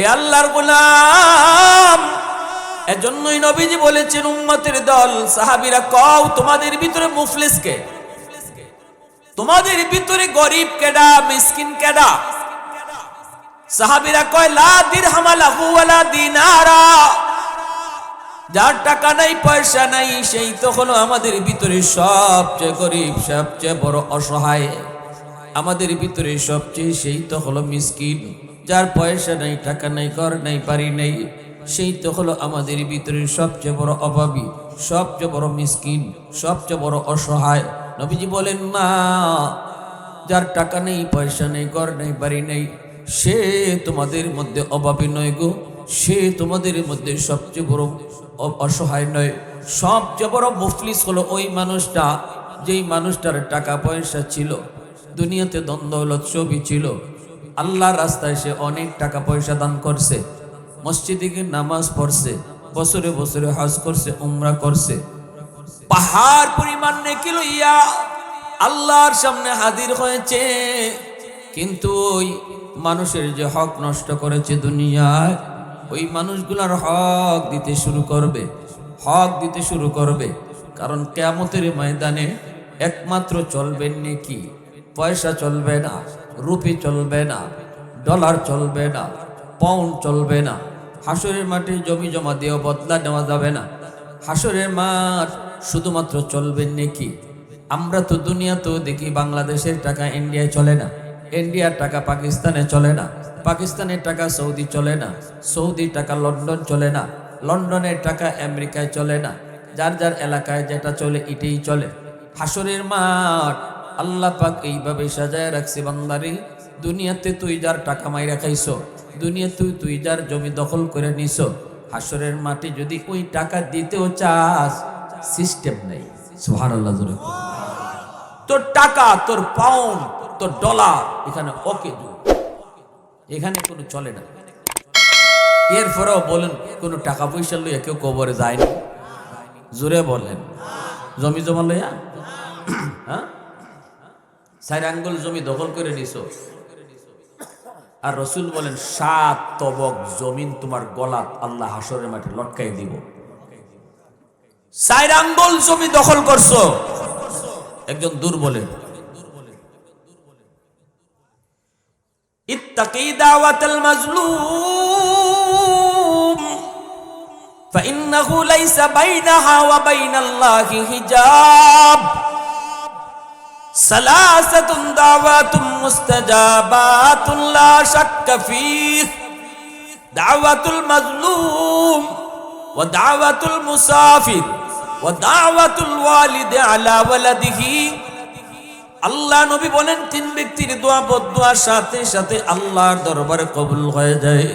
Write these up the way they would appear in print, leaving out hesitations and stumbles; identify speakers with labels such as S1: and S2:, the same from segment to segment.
S1: এ আল্লাহর গোলাম, এজন্যই নবীজি বলেছেন উম্মতের দল সাহাবীরা কও তোমাদের ভিতরে মুফলিস কে, তোমাদের ভিতরে গরিব কেডা, মিসকিন কেডা? সাহাবীরা কয় লা দিরহাম লাহু ওয়ালা দিনারা, যার টাকা নাই পয়সা নাই সেই তো হলো আমাদের ভিতরে সবচেয়ে গরিব, সবচেয়ে বড় অসহায়। আমাদের ভিতরে সবচেয়ে সেই তো হলো মিসকিন, যার পয়সা নাই, টাকা নাই, ঘর নাই, বাড়ি নেই, সেই তো হলো আমাদের ভিতরে সবচেয়ে বড় অভাবী, সবচেয়ে বড় মিসকিন, সবচেয়ে বড় অসহায়। নবীজি বলেন না, যার টাকা নেই, পয়সা নেই, ঘর নেই, বাড়ি নেই, সে তোমাদের মধ্যে অভাবী নয় গো, সে তোমাদের মধ্যে সবচেয়ে বড় অসহায় নয়। সবচেয়ে বড় মুফলিস হলো ওই মানুষটা, যেই মানুষটার টাকা পয়সা ছিল, দুনিয়াতে দ্বন্দ্ব সবই ছিল, আল্লাহর রাস্তায় সে অনেক টাকা পয়সা দান করছে, মসজিদে গিয়ে নামাজ পড়ছে, বছরে বছরে হজ করছে, উমরা করছে, পাহাড় পরিমাণ নেকি লইয়া আল্লাহর সামনে হাজির হয়েছে, কিন্তু ওই মানুষের যে হক নষ্ট করেছে দুনিয়ায়, ওই মানুষগুলার হক দিতে শুরু করবে, হক দিতে শুরু করবে। কারণ কিয়ামতের ময়দানে একমাত্র চলবে নেকি, পয়সা চলবে না, রুপি চলবে না, ডলার চলবে না, পাউন্ড চলবে না। হাসরের মাঠে জমি জমা দিয়েও বদলা নেওয়া যাবে না। হাসরের মাঠ শুধুমাত্র চলবে নেকি। আমরা তো দুনিয়াতেও দেখি বাংলাদেশের টাকা ইন্ডিয়ায় চলে না, ইন্ডিয়ার টাকা পাকিস্তানে চলে না, পাকিস্তানের টাকা সৌদি চলে না, সৌদির টাকা লন্ডন চলে না, লন্ডনের টাকা আমেরিকায় চলে না। যার যার এলাকায় যেটা চলে এটাই চলে। হাসরের মাঠ আল্লাহ পাক এইভাবে সাজায় রাখছে, বান্দারে দুনিয়াতে তুই যার টাকা মাইরা খাইছো, দুনিয়াতে তুই যার জমি দখল করে নিছো, হাসরের মাঠে যদি ওই টাকা দিতেও চাস, সিস্টেম নেই। সুবহানাল্লাহ জোরে। তোর টাকা, তোর পাউন্ড, তোর ডলার এখানে ওকে, এখানে কোনো চলে না। এরপরেও বলেন কোনো টাকা পয়সা লইয়া কেউ কবরে যায়নি? জোরে বলেন। জমি জমা লইয়া, হ্যাঁ, 4 আঙ্গুল জমি দখল করে নিছো, আর রসুল বলেন 7 তবক জমিন তোমার গলাত আল্লাহ হাসরের মাঠে লটকাই দিব। 4 আঙ্গুল জমি দখল করছো একজন দুর্বলের। ইত্তাকি দাওয়াতাল মাজলুম ফাইন্নাহু লাইসা বাইনাহা ওয়া বাইনাল্লাহি হিজাব। সালাসাতুন দাওয়াতুম মুস্তাজাবাতুন লা শাক্কা ফীহ, দাওয়াতুল মাজলুম ওয়া দাওয়াতুল মুসাফির ওয়া দাওয়াতুল ওয়ালিদি আলা ওয়ালাদিহি। আল্লাহ নবী বলেন 3 ব্যক্তির দোয়া বদদোয়ার সাথে সাথে আল্লাহর দরবারে কবুল হয়ে যায়।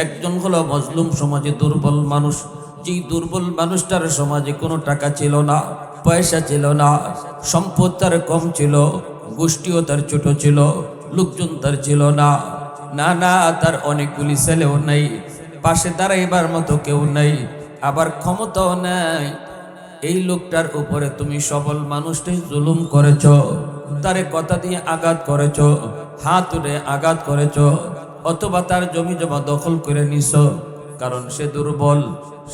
S1: একজন হলো মজলুম, সমাজে দুর্বল মানুষ, যেই দুর্বল মানুষটার সমাজে কোনো টাকা ছিল না, পয়সা ছিল না, সম্পদ তার কম ছিল, গোষ্ঠীও তার ছোট ছিল, লোকজন তার ছিল না, না না তার অনেকগুলি ছেলেও নাই, পাশে দাঁড়াইবার মতো কেউ নাই, আবার ক্ষমতাও নাই। এই লোকটার উপরে তুমি সবল মানুষটাই জুলুম করেছ, তারে কথা দিয়ে আঘাত করেছ, হাত উঠে আঘাত করেছ, অথবা তার জমি জমা দখল করে নিছ। কারণ সে দুর্বল,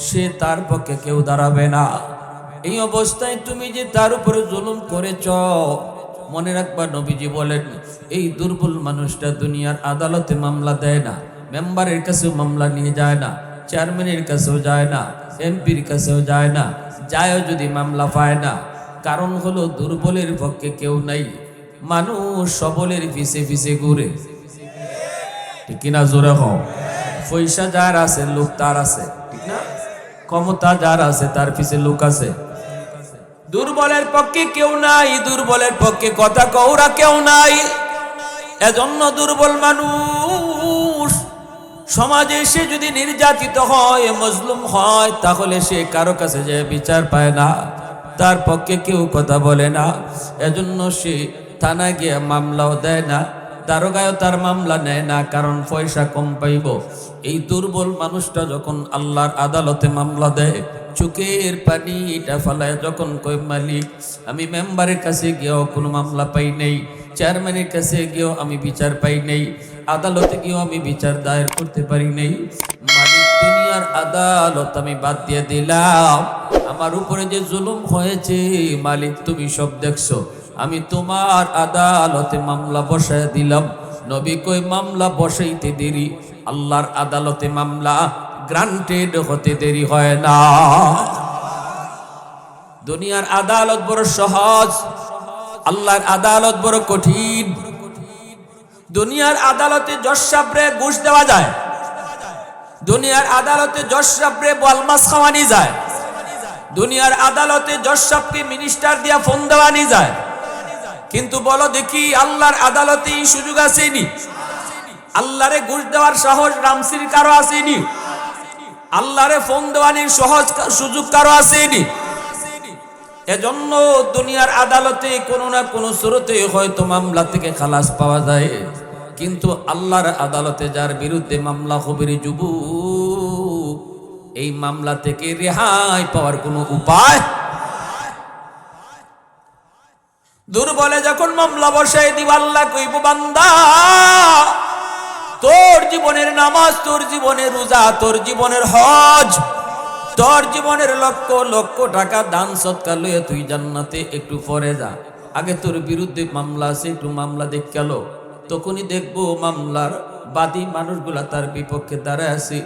S1: সে তার পক্ষে কেউ দাঁড়াবে না। এই অবস্থায় তুমি যে তার উপরে জুলুম করেছ, মনে রাখবা নবীজি বলেন এই দুর্বল মানুষটা দুনিয়ার আদালতে মামলা দেয় না, মেম্বারের কাছেও মামলা নিয়ে যায় না, চেয়ারম্যানের কাছেও যায় না, এমপির কাছেও যায় না, যায়ও যদি মামলা পায় না। কারণ হলো দুর্বলের পক্ষে কেউ নাই, মানুষ সবলের পিছে পিছে ঘুরে, ঠিক কিনা? জোরে হও। পয়সা যার আছে, লোক তার আছে, ঠিক না? ক্ষমতা যার আছে তার পিছে লোক আছে। দুর্বলের পক্ষে কেউ নাই, দুর্বলের পক্ষে কথা কওরা কেউ নাই। এজন্য দুর্বল মানুষ সমাজে সে যদি নির্যাতিত হয়, মজলুম হয়, তাহলে সে কারো কাছে যে বিচার পায় না, তার পক্ষে কেউ কথা বলে না। এজন্য সে থানা গিয়ে মামলাও দেয় না, দারোগায়ও তার মামলা নেয় না, কারণ পয়সা কম পাইব। এই দুর্বল মানুষটা যখন আল্লাহর আদালতে মামলা দেয়, চোখের পানিটা ফালায় যখন কই মালিক আমি মেম্বারের কাছে গিয়েও কোনো মামলা পাই নেই, চেয়ারম্যানের কাছে গিয়েও আমি বিচার পাই নাই, আদালতে গিয়েও আমি বিচার দায়ের করতে পারি নাই। মালিক দুনিয়ার আদালত আমি বাদ দিয়ে দিলাম, আমার উপরে যে জুলুম হয়েছে মালিক তুমি সব দেখছো, আমি তোমার আদালতে মামলা বসায় দিলাম। নবী কই মামলা বসাইতে দেরি, আল্লাহর আদালতে মামলা গ্রান্টেড হতে দেরি হয় না। দুনিয়ার আদালত বড় সহজ, আল্লাহর আদালত বড় কঠিন। দুনিয়ার আদালতে জজ সাহেবরে ঘুষ দেওয়া যায়, দুনিয়ার আদালতে জজ সাহেবরে বলমাস খাওয়ানি যায়, দুনিয়ার আদালতে জজ সাহেবকে মিনিস্টার দিয়া ফোন দেওয়ানি যায়। কিন্তু বলো দেখি আল্লাহর আদালতে এই সুযোগ আসেনি? আল্লাহরে ঘুষ দেওয়ার সাহস রামসির কারো আসেনি? আল্লাহরে ফোন দেওয়ানির সহজ সুযোগ কারো আসেনি? এজন্য দুনিয়ার আদালতে কোনো না কোনো সুরতে হয়তো মামলা থেকে খালাস পাওয়া যায়, কিন্তু আল্লাহর আদালতে যার বিরুদ্ধে মামলা হবে রে যুবক, এই মামলা থেকে রেহাই পাওয়ার কোনো উপায়। দুর্বলে যখন মামলা বসাই দিব, আল্লাহ কইব বান্দা তোর জীবনের নামাজ, তোর জীবনের রোজা, তোর জীবনের হজ, তোর জীবনের লক্ষ লক্ষ টাকা দান সৎকার লইয়া তুই জান্নাতে একটু পরে যা, আগে তোর বিরুদ্ধে মামলা আছে একটু মামলা দেখ গেল। তখনই দেখবো মামলার বাদী মানুষগুলা তার বিপক্ষে দাঁড়ায় আছে।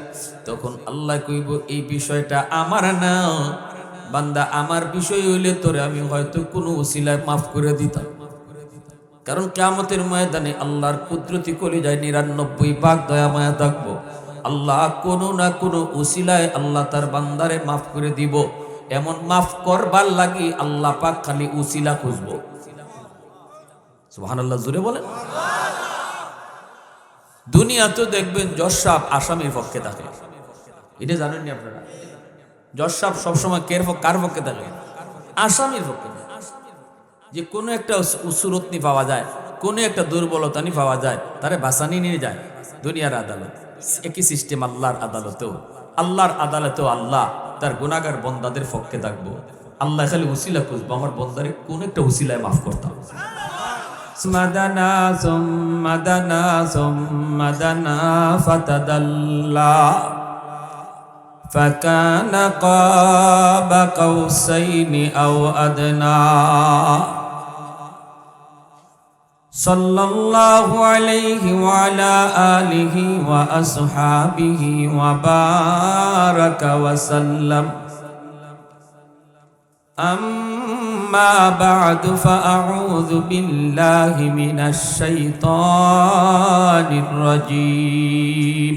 S1: তখন আল্লাহ কইব এই বিষয়টা আমার না বান্দা, আমার বিষয় হইলে তোরে আমি হয়তো কোনো উসিলায় মাফ করে দিতাম। কারণ কিয়ামতের ময়দানে আল্লাহর কুদরতি কলিজায় ৯৯ ভাগ দয়া মায়া থাকবো। আল্লাহ কোনো না কোনো উসিলায় আল্লাহ তার বান্দারে মাফ করে দিব। এমন মাফ করবার লাগি আল্লাহ পাক খালি উসিলা খুঁজবো। সুবহানাল্লাহ, জোরে বলেন। দুনিয়া তো দেখবেন জজ সাহেব আসামির পক্ষে থাকে, এটা জানেননি আপনারা? জজ সাহেব সবসময় কার পক্ষে থাকে? আসামির পক্ষে। যে কোনো একটা উসুরতনি পাওয়া যায়, কোনো একটা দুর্বলতা নি পাওয়া যায়, তারে বাঁচানি নিয়ে যায় দুনিয়ার আদালত। একই সিস্টেম আল্লাহর আদালতেও। আল্লাহর আদালতেও আল্লাহ তার গুনাহগার বন্দাদের পক্ষে থাকবো। আল্লাহ খালি উসিলা খুঁজবো, আমার বন্দারে কোন একটা উসিলায় মাফ করতাম। মাদানা মাদানা মাদানা ফাতাদাল্লা فكان قاب قوسين أو أدنى صلى الله عليه وعلى آله وأصحابه وبارك وسلم أما بعد فأعوذ بالله من الشيطان الرجيم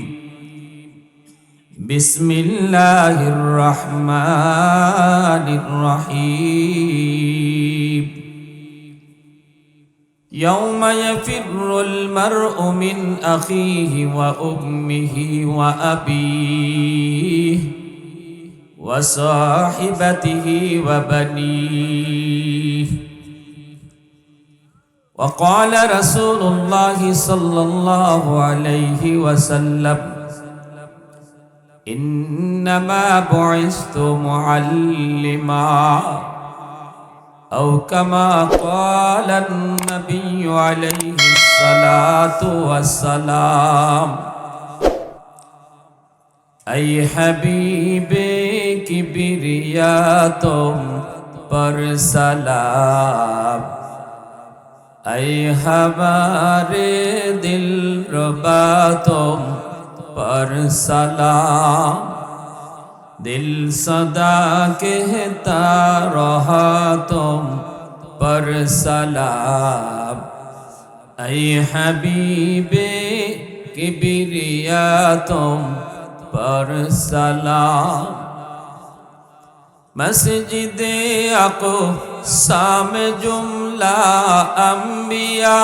S1: بسم الله الرحمن الرحيم يوم يفر المرء من أخيه وأمه وأبيه وصاحبته وبنيه وقال رسول الله صلى الله عليه وسلم إنما بعثت معلما أو كما قال النبي عليه الصلاة والسلام أي حبيبي किबरियातुम पर सलाम ऐ हमारे दिल रुबा तुम पर सलाम दिल सदा कहता रहा तुम पर सलाम ऐ हबीबे किबरियातुम पर सलाम मस्जिदे अक़सा में जुमला अंबिया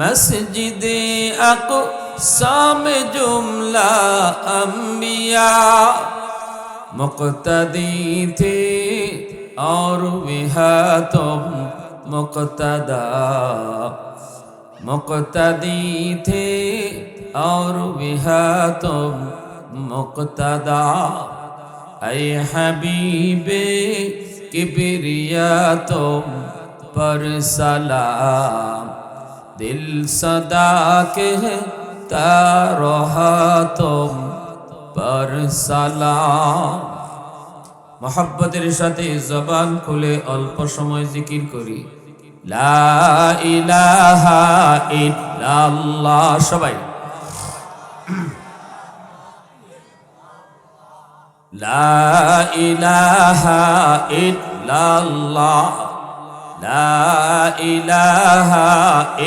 S1: मस्जिदे अक़सा में जुमला अंबिया मुक़्तदी थे और विहा तुम मुक़्तदा मुक़्तदी थे और विहा तुम मुक़्तदा ऐ हबीबे किबरिया तुम पर सलाम दिल सदा कहता रहा तुम पर सलाम। मोहब्बतेर साथे जबान खुले अल्प समय जिकिर करी ला इलाहा इल्लाल्लाह। सबाई ला इलाहा इल्लाल्लाह ला इलाहा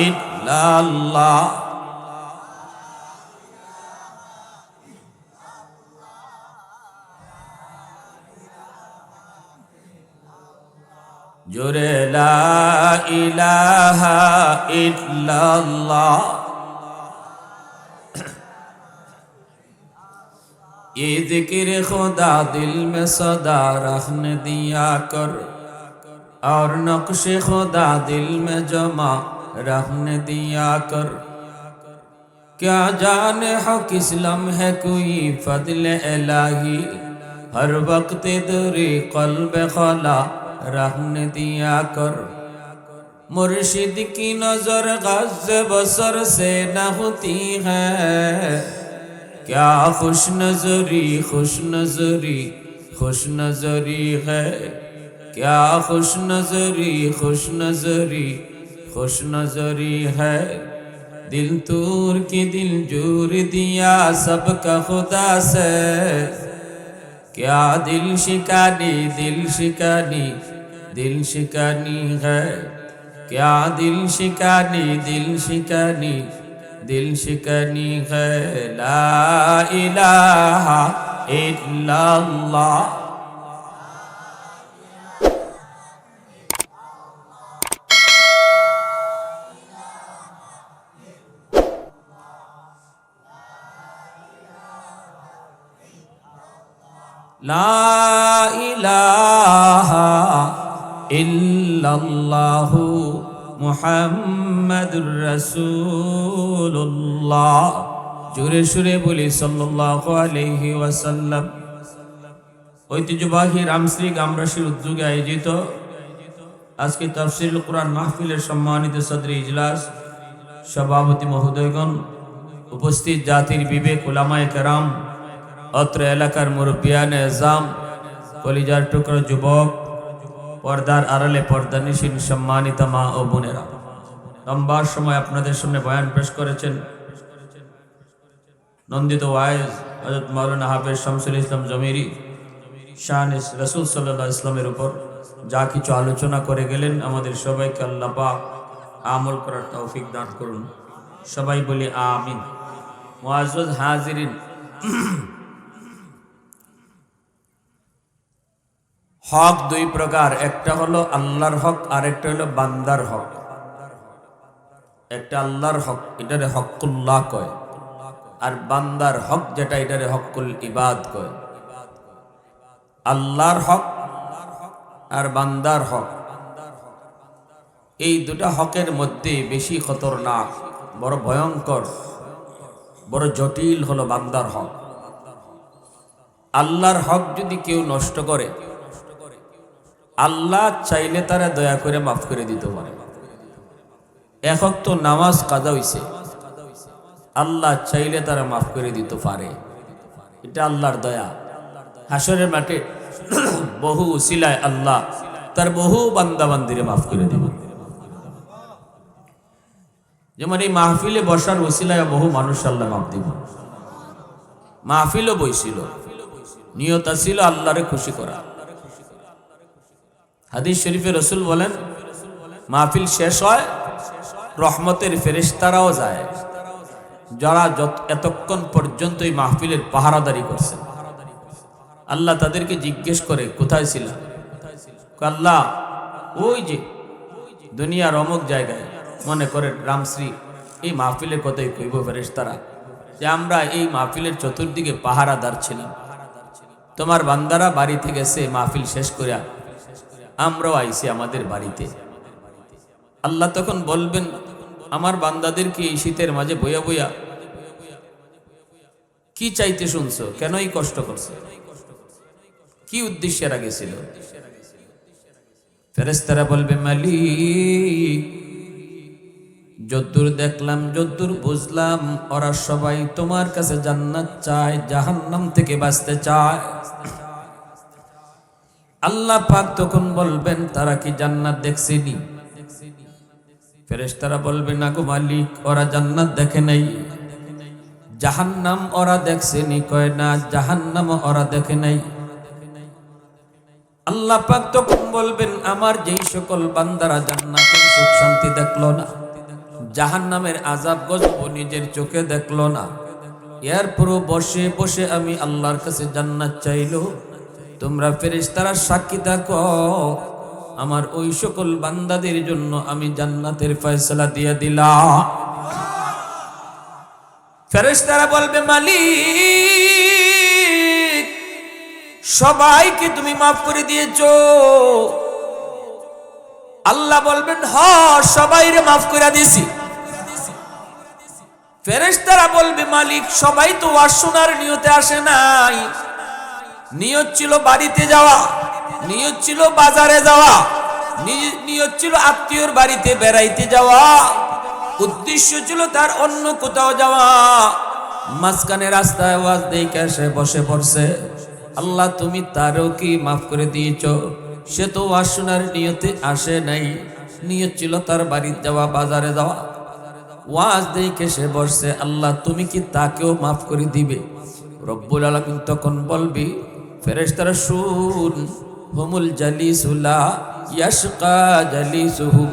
S1: इल्लाल्लाह। जोरे ला इलाहा इल्लल्लाह। ये जिक्र खुदा दिल में सदा रखने दिया कर और नक्श खुदा दिल में जमा रखने दिया कर। क्या जाने हो किस लम्हे कोई फजल इलाही हर वक्त दुरी क़ल्ब खला रखने दिया कर। मुर्शिद की नजर गज़ बसर से न होती है क्या खुश नजरी खुश नजरी खुश नजरी है क्या खुश नजरी खुश नजरी खुश नजरी है। दिल तूर की दिल जोर दिया सबका खुदा से क्या दिल शिकानी दिल शिकानी है क्या दिल शिकानी दिल शिकानी है। ला इलाहा इल्लल्लाह। ला इलाहा इल्लल्लाहु मुहम्मदुर रसूलुल्लाह। জোরে সুরে বলি সাল্লাল্লাহু আলাইহি ওয়াসাল্লাম। ঐতিহ্যবাহী রামশ্রী গ্রামবাসীর উদ্যোগে আয়োজিত আজকে তাফসীরুল কুরআন মাহফিলের সম্মানিত সদরে ইজলাস, সভাপতি মহোদয়গণ, উপস্থিত জাতির বিবেক উলামায়ে কেরাম, অত্র এলাকার মুরব্বিয়ানে এজাম, কলিজার টুকরো যুবক, পর্দার আড়ালে পর্দানিশীন সম্মানিত মা ও বোনেরা, লম্বার সময় আপনাদের সামনে বয়ান পেশ করেছেন নন্দিত ওয়াইজ হযরত মাওলানা হাফেজ শামসুল ইসলাম জমিরি শানে রাসূল সাল্লাল্লাহু আলাইহি ওয়াসাল্লামের উপর যা কিছু আলোচনা করে গেলেন আমাদের সবাইকে আল্লাহ পাক আমল করার তৌফিক দান করুন। সবাই বলি আমিন। মুআজ্জাজ হাজিরিন, হক দুই প্রকার, একটা হলো আল্লাহর হক আর একটা হলো বান্দার হক। একটা আল্লাহর হক, এটারে হকুল্লাহ কয়, আর বান্দার হক যেটা এটারে হকুল ইবাদ কয়। আল্লাহর হক আর বান্দার হক, এই দুটা হকের মধ্যে বেশি খতরনাক, বড় ভয়ঙ্কর, বড় জটিল হলো বান্দার হক। আল্লাহর হক যদি কেউ নষ্ট করে, আল্লাহ চাইলে তারা দয়া করে মাফ করে দিতে পারে। এক ওয়াক্ত নামাজ কাজা হইছে, আল্লাহ চাইলে তারা মাফ করে দিতে পারে, এটা আল্লাহর দয়া। হাসরের মাঠে বহু উসিলায় আল্লাহ তার বহু বান্দা বান্দিরে মাফ করে দিবে। যেমন এই মাহফিলে বসার উসিলায় বহু মানুষ আল্লাহ মাফ দিব। মাহফিলও বইছিল, নিয়ত ছিল আল্লাহরে খুশি করা। হাদিস শরীফে রাসূল বলেন, মাহফিল শেষ হয়, রহমতের ফেরেশতারাও যায়, যারা এতক্ষণ পর্যন্ত এই মাহফিলের পাহারাদারি করছে। আল্লাহ তাদেরকে জিজ্ঞেস করে, কোথায় ছিলাম? আল্লাহ ওই যে দুনিয়ার অমুক জায়গায়, মনে করেন রামশ্রী, এই মাহফিলের কথাই কইব ফেরেশতারা যে আমরা এই মাহফিলের চতুর্দিকে পাহারাদার ছিলাম, তোমার বান্দারা বাড়িতে গেছে মাহফিল শেষ করিয়া, আমরাও আইছি আমাদের বাড়িতে। আল্লাহ তখন বলবেন, আমার বান্দাদেরকে এই শীতের মাঝে বইয়া বইয়া কি চাইতে শুনছো, কেনই কষ্ট করছে, কি উদ্দেশ্যে গেছিল? ফেরেশতারা বলবে মালিক, যদ্দূর দেখলাম যদ্দূর বুঝলাম ওরা সবাই তোমার কাছে জান্নাত চায়, জাহান্নাম থেকে বাঁচতে চায়। আল্লাহ পাক তখন বলবেন তারা কি জান্নাত দেখছেনি? ফেরেশতারা বলবে না গো মালিক, ওরা জান্নাত দেখে নাই। জাহান্নাম ওরা দেখছেনি? কয় না, জাহান্নাম ওরা দেখে নাই। আল্লাহ পাক তখন বলবেন আমার যেই সকল বান্দারা জান্নাতের সুখ শান্তি দেখলো না, জাহান্নামের আযাব গজব নিজের চোখে দেখলো না, এরপরও বসে বসে আমি আল্লাহর কাছে জান্নাত চাইলো, তোমরা ফেরেশতারা সাক্ষী থাকো আমার ওই সকল বান্দাদের জন্য আমি জান্নাতের ফয়সালা দিয়ে দিলাম। ফেরেশতারা বলবে মালিক, সবাইকে তুমি মাফ করে দিয়েছো। আল্লাহ বলবেন হ্যাঁ, সবাইরে মাফ করে দিয়েছি। ফেরেশতারা বলবে মালিক, সবাই তো ওয়াজ শোনার নিয়তে আসে নাই, নিয়ত ছিল বাড়িতে যাওয়া, নিয়ত ছিল বাজারে যাওয়া, নিয়ত ছিল আত্মীয়র বাড়িতে বেড়াইতে যাওয়া, উদ্দেশ্য ছিল তার অন্য কোথাও যাওয়া। মাঝখানে রাস্তায় ওয়াজ দেখে এসে বসে পড়ছে। আল্লাহ তুমি তারও কি মাফ করে দিয়েছ? সে তো ওয়াজ শোনার নিয়তে আসে নাই, নিয়ত ছিল তার বাড়িতে যাওয়া, বাজারে যাওয়া, ওয়াজ দেখে সে বসছে। আল্লাহ তুমি কি তাকেও মাফ করে দিবে? রব্বুল আলামিন তখন বলবি ফেরেশতারা শুন, হুমুল জালিসুলা ইয়াশকা জালিসুহুম,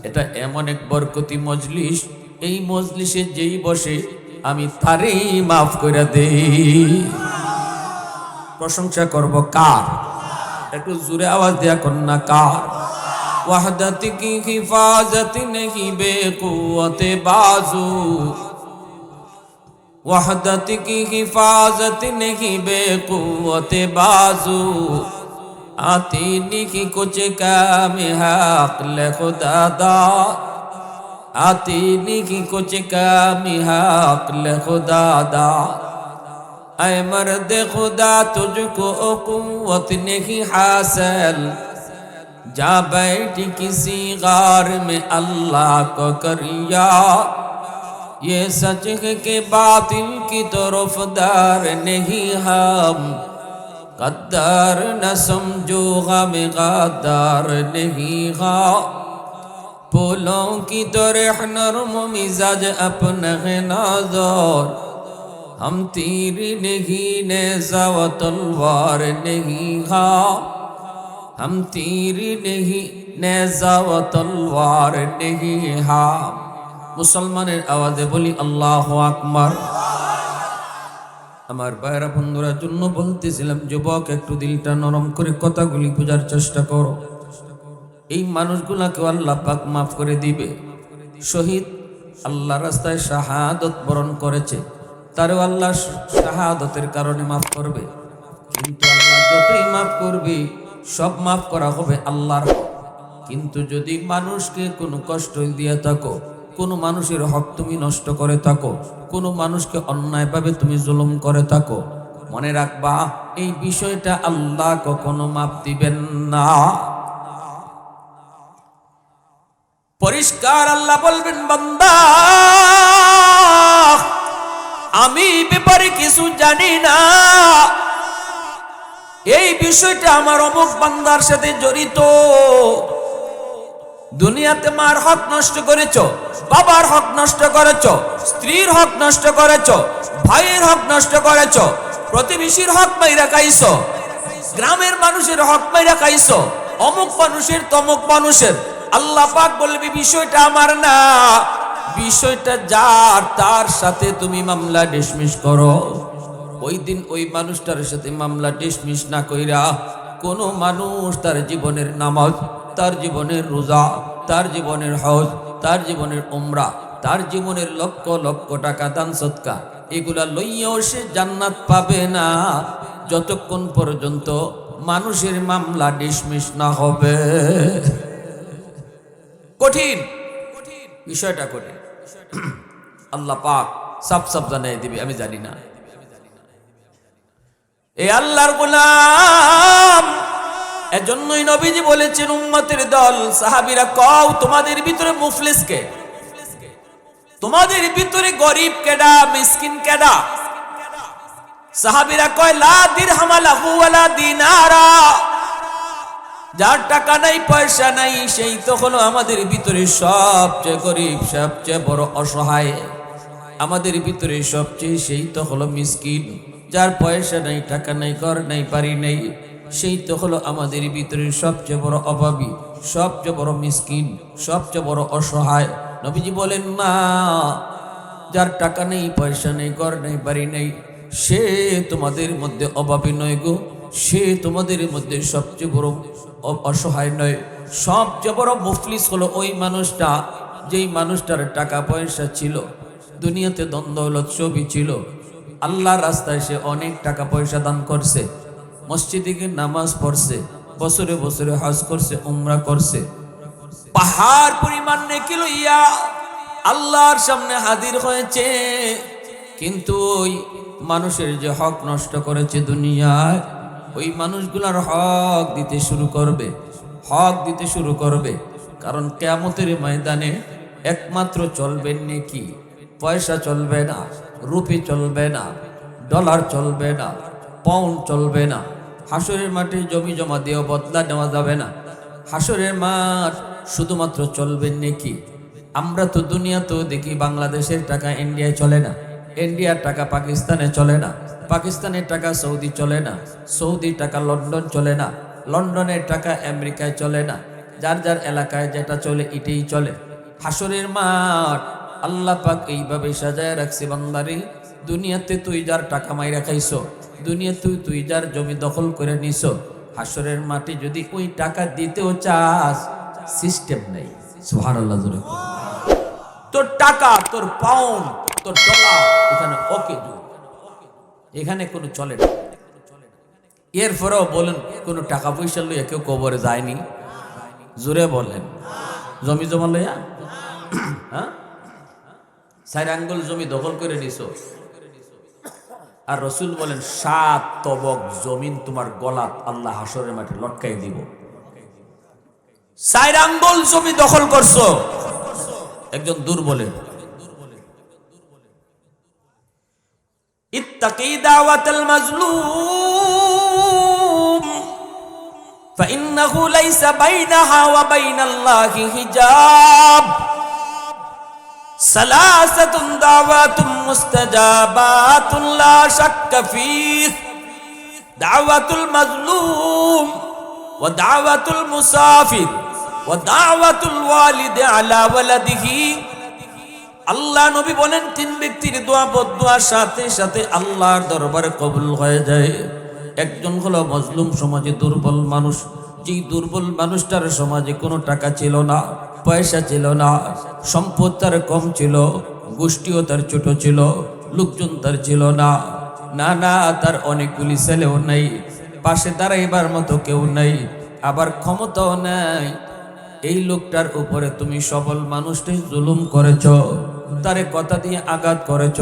S1: এটা এমন এক বরকতি মজলিস, এই মজলিসে যেই বসে আমি তারই মাফ করে দেই। প্রশংসা করব কার? একটু জোরে আওয়াজ দেয়া কন্যা কার? ওয়াহদাত কি হিফাজত नहीं बेकुवत बाजू, वहदत की हिफाजत नहीं बेकुवत बाजू, आती नहीं कुछ काम है अक्ल खुदा दा, आती नहीं कुछ काम है अक्ल खुदा दा, ऐ मर्द खुदा तुझको कुव्वत नहीं हासिल, जा बैठी किसी गार में अल्लाह को करिया, ये सच है कि बातिल की तरफदार नहीं हम, गद्दार न समझो गम गद्दार नहीं हा, फूलों की तरह नरम मिजाज अपना है नाज़र, हम तीर नहीं नेज़ा व तलवार नहीं हा, हम तीर नहीं नेज़ा व तलवार नहीं हा। মুসলমানের আওয়াজে বলি আল্লাহু আকবার। আমার ভাইরা বন্ধুরা জন্য বলতেছিলাম, যুবক একটু দিলটা নরম করে কথাগুলি বোঝার চেষ্টা করো। এই মানুষগুলাকে আল্লাহ পাক মাফ করে দিবে। শহীদ আল্লাহ রাস্তায় শাহাদত বরণ করেছে, তারও আল্লাহ শাহাদতের কারণে মাফ করবে। কিন্তু আল্লাহ যতই মাফ করবে সব মাফ করা হবে আল্লাহর। কিন্তু যদি মানুষকে কোনো কষ্ট দিয়ে থাকো, কোনো মানুষের হক তুমি নষ্ট করে থাকো, কোনো মানুষকে অন্যায়ভাবে তুমি জুলুম করে থাকো, মনে রাখবা এই বিষয়টা আল্লাহ কখনো মাফ দিবেন না। পরিষ্কার আল্লাহ বলবেন, বান্দা আমি ব্যাপারে কিছু জানি না, এই বিষয়টা আমার অমুক বান্দার সাথে জড়িত। দুনিয়াতে মার হক নষ্ট করেছো, বাবার হক নষ্ট করেছো, স্ত্রীর হক নষ্ট করেছো, ভাইয়ের হক নষ্ট করেছো, প্রতিবেশীর হক মাইরা খাইছো, গ্রামের মানুষের হক মাইরা খাইছো, অমুক মানুষের তমুক মানুষের। আল্লাহ পাক বলবে বিষয়টা আমার না, বিষয়টা যার তার সাথে তুমি মামলা ডিসমিস করো। ওই দিন ওই মানুষটার সাথে মামলা ডিসমিস না কইরা কোনো মানুষ তার জীবনের নামাজ, তার জীবনের রোজা, তার জীবনের হজ, তার জীবনের উমরা, তার জীবনের লক্ষ লক্ষ টাকা দান সদকা, এগুলা লইয়াও সে জান্নাত পাবে না যতক্ষণ পর্যন্ত মানুষের মামলা ডিসমিস না হবে। কঠিন বিষয়টা, কঠিন। আল্লাহ পাক সাফ সাফ জানাই দিবে, আমি জানি না। এ আল্লাহর গোলাম এজন্যই নবীজি বলেছেন উম্মতের দল সাহাবীরা কও তোমাদের ভিতরে মুফলিস কে, তোমাদের ভিতরে গরিব কেডা, মিসকিন কেডা? সাহাবীরা কয় লা দিরহাম লাহু ওয়ালা দিনারা, যার টাকা নাই পয়সা নাই সেই তো হলো আমাদের ভিতরে সবচেয়ে গরিব, সবচেয়ে বড় অসহায়। আমাদের ভিতরে সবচেয়ে সেই তো হলো মিসকিন, যার পয়সা নাই, টাকা নাই, ঘর নাই, বাড়ি নাই, সেই তো হলো আমাদের ভিতরে সবচেয়ে বড় অভাবী, সবচেয়ে বড় মিসকিন, সবচেয়ে বড় অসহায়। নবীজি বলেন না, যার টাকা নেই, পয়সা নেই, ঘর নেই, বাড়ি নেই, সে তোমাদের মধ্যে অভাবী নয় গো, সে তোমাদের মধ্যে সবচেয়ে বড় অসহায় নয়। সবচেয়ে বড় মুফলিস হলো ওই মানুষটা, যেই মানুষটার টাকা পয়সা ছিল, দুনিয়াতে দ্বন্দ্ব দৌলত সবই ছিল, আল্লাহর রাস্তায় সে অনেক টাকা পয়সা দান করছে, মসজিদে গিয়ে নামাজ পড়ছে, বছরে বছরে হজ করছে, উমরা করছে, পাহাড় পরিমাণ নেকি লইয়া আল্লাহর সামনে হাজির হয়েছে। কিন্তু ওই মানুষের যে হক নষ্ট করেছে দুনিয়ায়, ওই মানুষগুলার হক দিতে শুরু করবে, হক দিতে শুরু করবে। কারণ কিয়ামতের ময়দানে একমাত্র চলবে নেকি, পয়সা চলবে না, রুপি চলবে না, ডলার চলবে না, পাউন্ড চলবে না। হাসরের মাঠে জমি জমা দিয়েও বদলা নেওয়া যাবে না। হাসরের মাঠ শুধুমাত্র চলবে নেকি। আমরা তো দুনিয়াতেও দেখি বাংলাদেশের টাকা ইন্ডিয়ায় চলে না, ইন্ডিয়ার টাকা পাকিস্তানে চলে না, পাকিস্তানের টাকা সৌদি চলে না, সৌদির টাকা লন্ডন চলে না, লন্ডনের টাকা আমেরিকায় চলে না। যার যার এলাকায় যেটা চলে এটাই চলে। হাসরের মাঠ আল্লাহ পাক এইভাবে সাজায় রাখছে, বান্দারে দুনিয়াতে তুই যার টাকা মাইরা খাইছো, দুনিয়াতে তুই যার জমি দখল করে নিছো, হাসরের মাঠে যদি ওই টাকা দিতেও চাস, সিস্টেম নেই। সুবহানাল্লাহ জোরে। তোর টাকা, তোর পাউন্ড, তোর ডলার এখানে ওকে, এখানে কোনো চলে না। এরপরেও বলেন কোনো টাকা পয়সা লইয়া কেউ কবরে যায়নি? জোরে বলেন। জমি জমা লইয়া, হ্যাঁ, 4 আঙ্গুল জমি দখল করে নিছো, আর রসুল বলেন 7 তবক জমিন তোমার গলাত আল্লাহ হাসরের মাঠে লটকাই দিব। 4 আঙ্গুল জমি দখল করছো একজন দুর্বলে। ইত্তাকি দাওয়াতাল মাজলুম ফাইন্নাহু লাইসা বাইনাহা ওয়া বাইনাল্লাহি হিজাব। সালাসাতুন দাওয়াতুম মুস্তাজাবাতুন লা শাক্কা ফীহ, দাওয়াতুল মাজলুম ওয়া দাওয়াতুল মুসাফির ওয়া দাওয়াতুল ওয়ালিদি আলা ওয়ালাদিহি। আল্লাহ নবী বলেন 3 ব্যক্তির দোয়া বদদোয়ার সাথে সাথে আল্লাহর দরবারে কবুল হয়ে যায়। একজন হলো মজলুম, সমাজে দুর্বল মানুষ, যেই দুর্বল মানুষটার সমাজে কোনো টাকা ছিল না, পয়সা ছিল না, সম্পদ তার কম ছিল, গোষ্ঠীও তার ছোট ছিল, লোকজন তার ছিল না, না না তার অনেকগুলি ছেলেও নাই, পাশে দাঁড়াইবার মতো কেউ নাই, আবার ক্ষমতাও নাই। এই লোকটার উপরে তুমি সবল মানুষটাই জুলুম করেছ, তারে কথা দিয়ে আঘাত করেছ,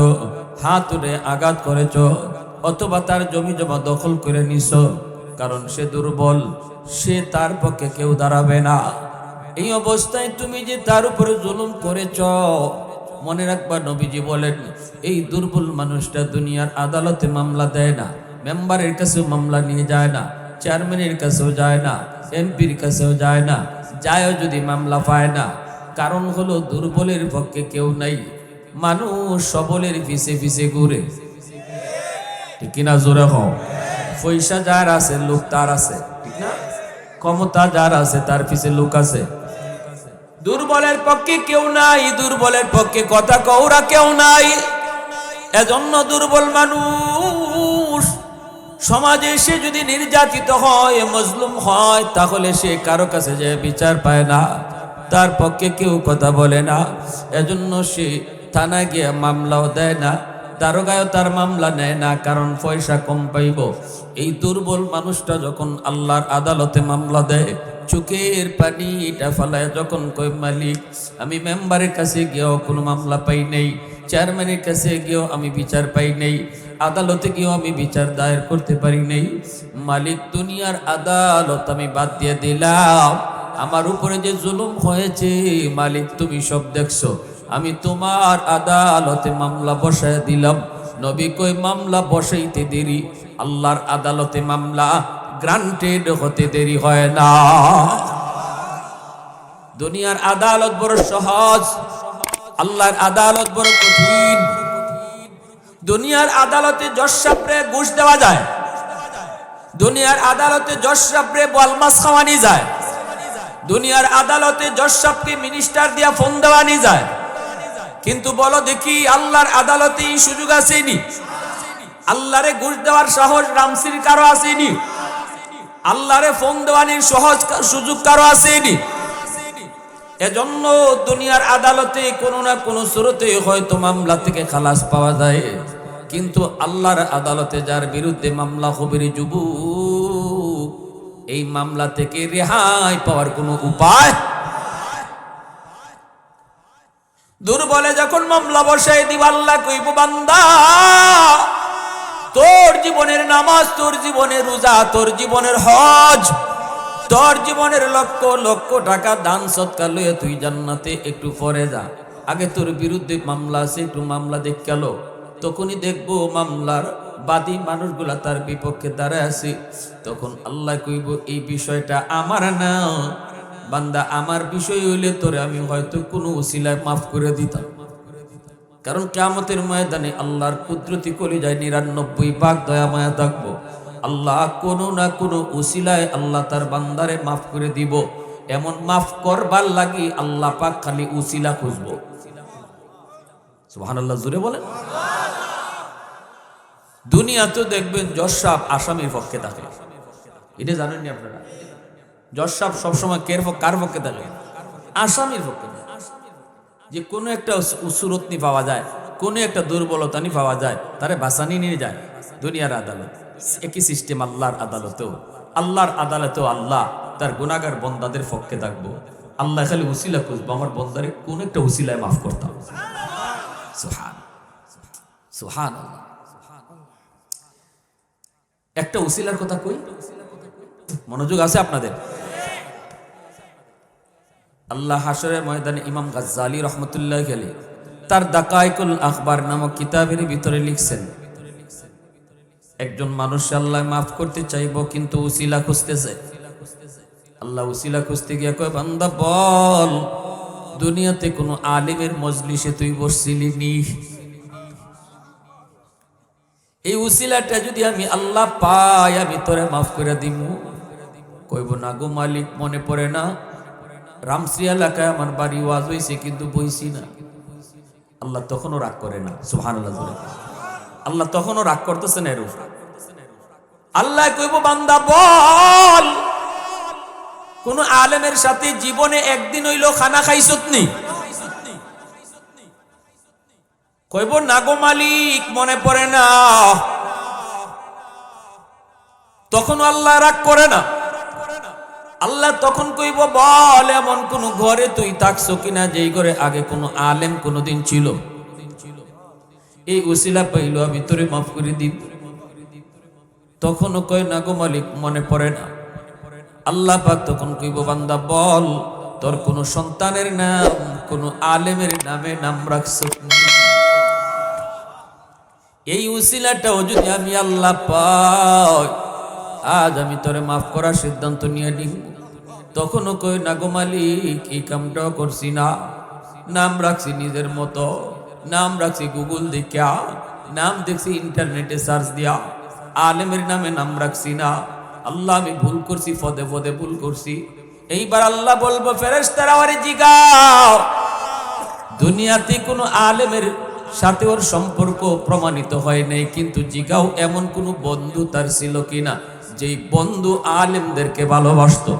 S1: হাত উঠে আঘাত করেছ, অথবা তার জমি জমা দখল করে নিছ। কারণ সে দুর্বল, সে তার পক্ষে কেউ দাঁড়াবে না। এই অবস্থায় তুমি যে তার উপরে জুলুম করেছ, মনে রাখবা নবীজি বলেন এই দুর্বল মানুষটা দুনিয়ার আদালতে মামলা দেয় না, মেম্বারের কাছেও মামলা নিয়ে যায় না, চেয়ারম্যানের কাছেও যায় না, এমপির কাছেও যায় না, যায়ও যদি মামলা পায় না। কারণ হলো দুর্বলের পক্ষে কেউ নাই, মানুষ সবলের পিছে পিছে ঘুরে, ঠিক কিনা? জোরে হও। পয়সা যার আছে লোক তার আছে, ঠিক না? ক্ষমতা যার আছে তার পিছে লোক আছে। দুর্বলের পক্ষে কেউ নাই, দুর্বলের পক্ষে কথা কওরা কেউ নাই। এজন্য দুর্বল মানুষ সমাজে সে যদি নির্যাতিত হয়, মজলুম হয়, তাহলে সে কারো কাছে যে বিচার পায় না, তার পক্ষে কেউ কথা বলে না। এজন্য সে থানায় গিয়ে মামলাও দেয় না, দারোগায়ও তার মামলা নেয় না, কারণ পয়সা কম পাইব। এই দুর্বল মানুষটা যখন আল্লাহর আদালতে মামলা দেয়, চোখের পানিটা ফালায় যখন কই মালিক আমি মেম্বারের কাছে গিয়েও কোনো মামলা পাই নাই, চেয়ারম্যানের কাছে গিয়েও আমি বিচার পাই নাই, আদালতে গিয়েও আমি বিচার দায়ের করতে পারি নাই। মালিক, দুনিয়ার আদালত আমি বাদ দিয়ে দিলাম, আমার উপরে যে জুলুম হয়েছে মালিক তুমি সব দেখছো, আমি তোমার আদালতে মামলা বসায় দিলাম। নবী কই মামলা বসাইতে দেরি, আল্লাহর আদালতে মামলা গ্রান্টেড হতে দেরি হয় না। দুনিয়ার আদালত বড় সহজ, আল্লাহর আদালত বড় কঠিন। দুনিয়ার আদালতে জজ সাহেবরে ঘুষ দেওয়া যায়, দুনিয়ার আদালতে জজ সাহেবরে বলমাস খাওয়ানি যায়, দুনিয়ার আদালতে জজ সাহেবকে মিনিস্টার দিয়া ফোন দেওয়ানি যায়। কিন্তু বলো দেখি আল্লাহর আদালতে এই সুযোগ আসেনি? আল্লাহরে ঘুষ দেওয়ার সাহস রামসির কারো আসেনি? আল্লাহরে ফোন দেওয়ানির সহজ সুযোগ কারো আসেনি? এজন্য দুনিয়ার আদালতে কোনো না কোনো সুরতে হয়তো মামলা থেকে খালাস পাওয়া যায়, কিন্তু আল্লাহর আদালতে যার বিরুদ্ধে মামলা হবে রে যুবক, এই মামলা থেকে রেহাই পাওয়ার কোনো উপায়। দুর্বলে যখন মামলা বসাই দিব, আল্লাহ কইব বান্দা তোর জীবনের নামাজ, তোর জীবনের রোজা, তোর জীবনের হজ, তোর জীবনের লক্ষ লক্ষ টাকা দান সৎকার লইয়া তুই জান্নাতে একটু পরে যা। আগে তোর বিরুদ্ধে মামলা আছে, একটু মামলা দেখ গেল, তখনই দেখবো মামলার বাদী মানুষগুলা তার বিপক্ষে দাঁড়ায় আছে। তখন আল্লাহ কইব এই বিষয়টা আমার না বান্দা, আমার বিষয় হইলে তোরে আমি হয়তো কোনো উসিলায় মাফ করে দিতাম। কারণ কিয়ামতের ময়দানে আল্লাহর কুদরতি কলিজায় ৯৯ ভাগ দয়া মায়া থাকবো। আল্লাহ কোনো না কোনো উসিলায় আল্লাহ তার বান্দারে মাফ করে দিব। এমন মাফ করবার লাগি আল্লাহ পাক খালি উসিলা খুঁজবো। সুবহানাল্লাহ, জোরে বলেন। দুনিয়াতে দেখবেন জজ সাহেব আসামির পক্ষে থাকে, এটা জানেননি আপনারা? জজ সাহেব সবসময় কার পক্ষে থাকে? আসামির পক্ষে। যে কোনো একটা সুরতনি পাওয়া যায়, কোনো একটা দুর্বলতানি পাওয়া যায়, তারে বাঁচানি নিয়ে যায় দুনিয়ার আদালত। একই সিস্টেম আল্লাহর আদালতেও। আল্লাহর আদালতেও আল্লাহ তার গুনাহগার বন্দাদের পক্ষে থাকবো। আল্লাহ খালি উসিলা খুঁজবো, আমার বন্দারে কোন একটা উসিলায় মাফ করতাম। সুবহানাল্লাহ। একটা উসিলার কথা কই, মনোযোগ আছে আপনাদের? আল্লাহ হাশরের ময়দানে ইমাম গাজ্জালি রহমতুল্লাহ আলাইহি তার দাকাইকুল আখবার নামক কিতাবের ভিতরে লিখছেন, একজন মানুষ আল্লাহ মাফ করতে চাইব কিন্তু উসিলা খুঁজতেছে। আল্লাহ উসিলা খুঁজতে গিয়ে কয় বান্দা বল, দুনিয়াতে কোনো আলিমের মজলিসে তুই বসছিলি নি? এই উসিলাটা যদি আমি আল্লাহ পাই আমি তোরে মাফ করে দিব। কইব না গো মালিক, মনে পড়ে না, রামশ্রী এলাকায় আমার বাড়ি ওয়াজ হইছে কিন্তু বইছি না। আল্লাহ তখনও রাগ করে না। সুবহানাল্লাহ। আল্লাহ তখনও রাগ করতেছে না এর উপর। আল্লাহ কইব বান্দা বল, কোন আলেমের সাথে জীবনে একদিন হইল খানা খাইছত নি? কইব না গো মালিক, মনে পড়ে না। তখন আল্লাহ রাগ করে না। আল্লাহ তখন কইব বল, এমন কোন ঘরে তুই থাকছো কিনা যেই ঘরে আগে কোন আলেম কোনদিন ছিল? এই উসিলা পাইল আমি তোরে মাফ করে দিব। তখনও কয় না গো মালিক, মনে পড়ে না। আল্লাহ পাক তখন কইব বান্দা বল, তোর কোন সন্তানের নাম কোন আলেমের নামে নাম রাখছো? এই উসিলাটাও যদি আমি আল্লাহ পাই, আজ আমি তোরে মাফ করার সিদ্ধান্ত নিয়ে নিব। তখনও কই না গো মালিক, এই কামটাও করছি না। নাম রাখছি নিজের মতো, নাম রাখছি গুগল দেখা, নাম দেখছি ইন্টারনেটে সার্চ দিয়া, আলেমের নামে নাম রাখছি না। আল্লাহ আমি ভুল করছি, পদে পদে ভুল করছি। এইবার আল্লাহ বলবো ফেরেশতারা ওরে জিগাও, দুনিয়াতে কোনো আলেমের সাথে ওর সম্পর্ক প্রমাণিত হয় নাই, কিন্তু জিগাও এমন কোনো বন্ধু তার ছিল কিনা যেই বন্ধু আলেমদেরকে ভালোবাসতো।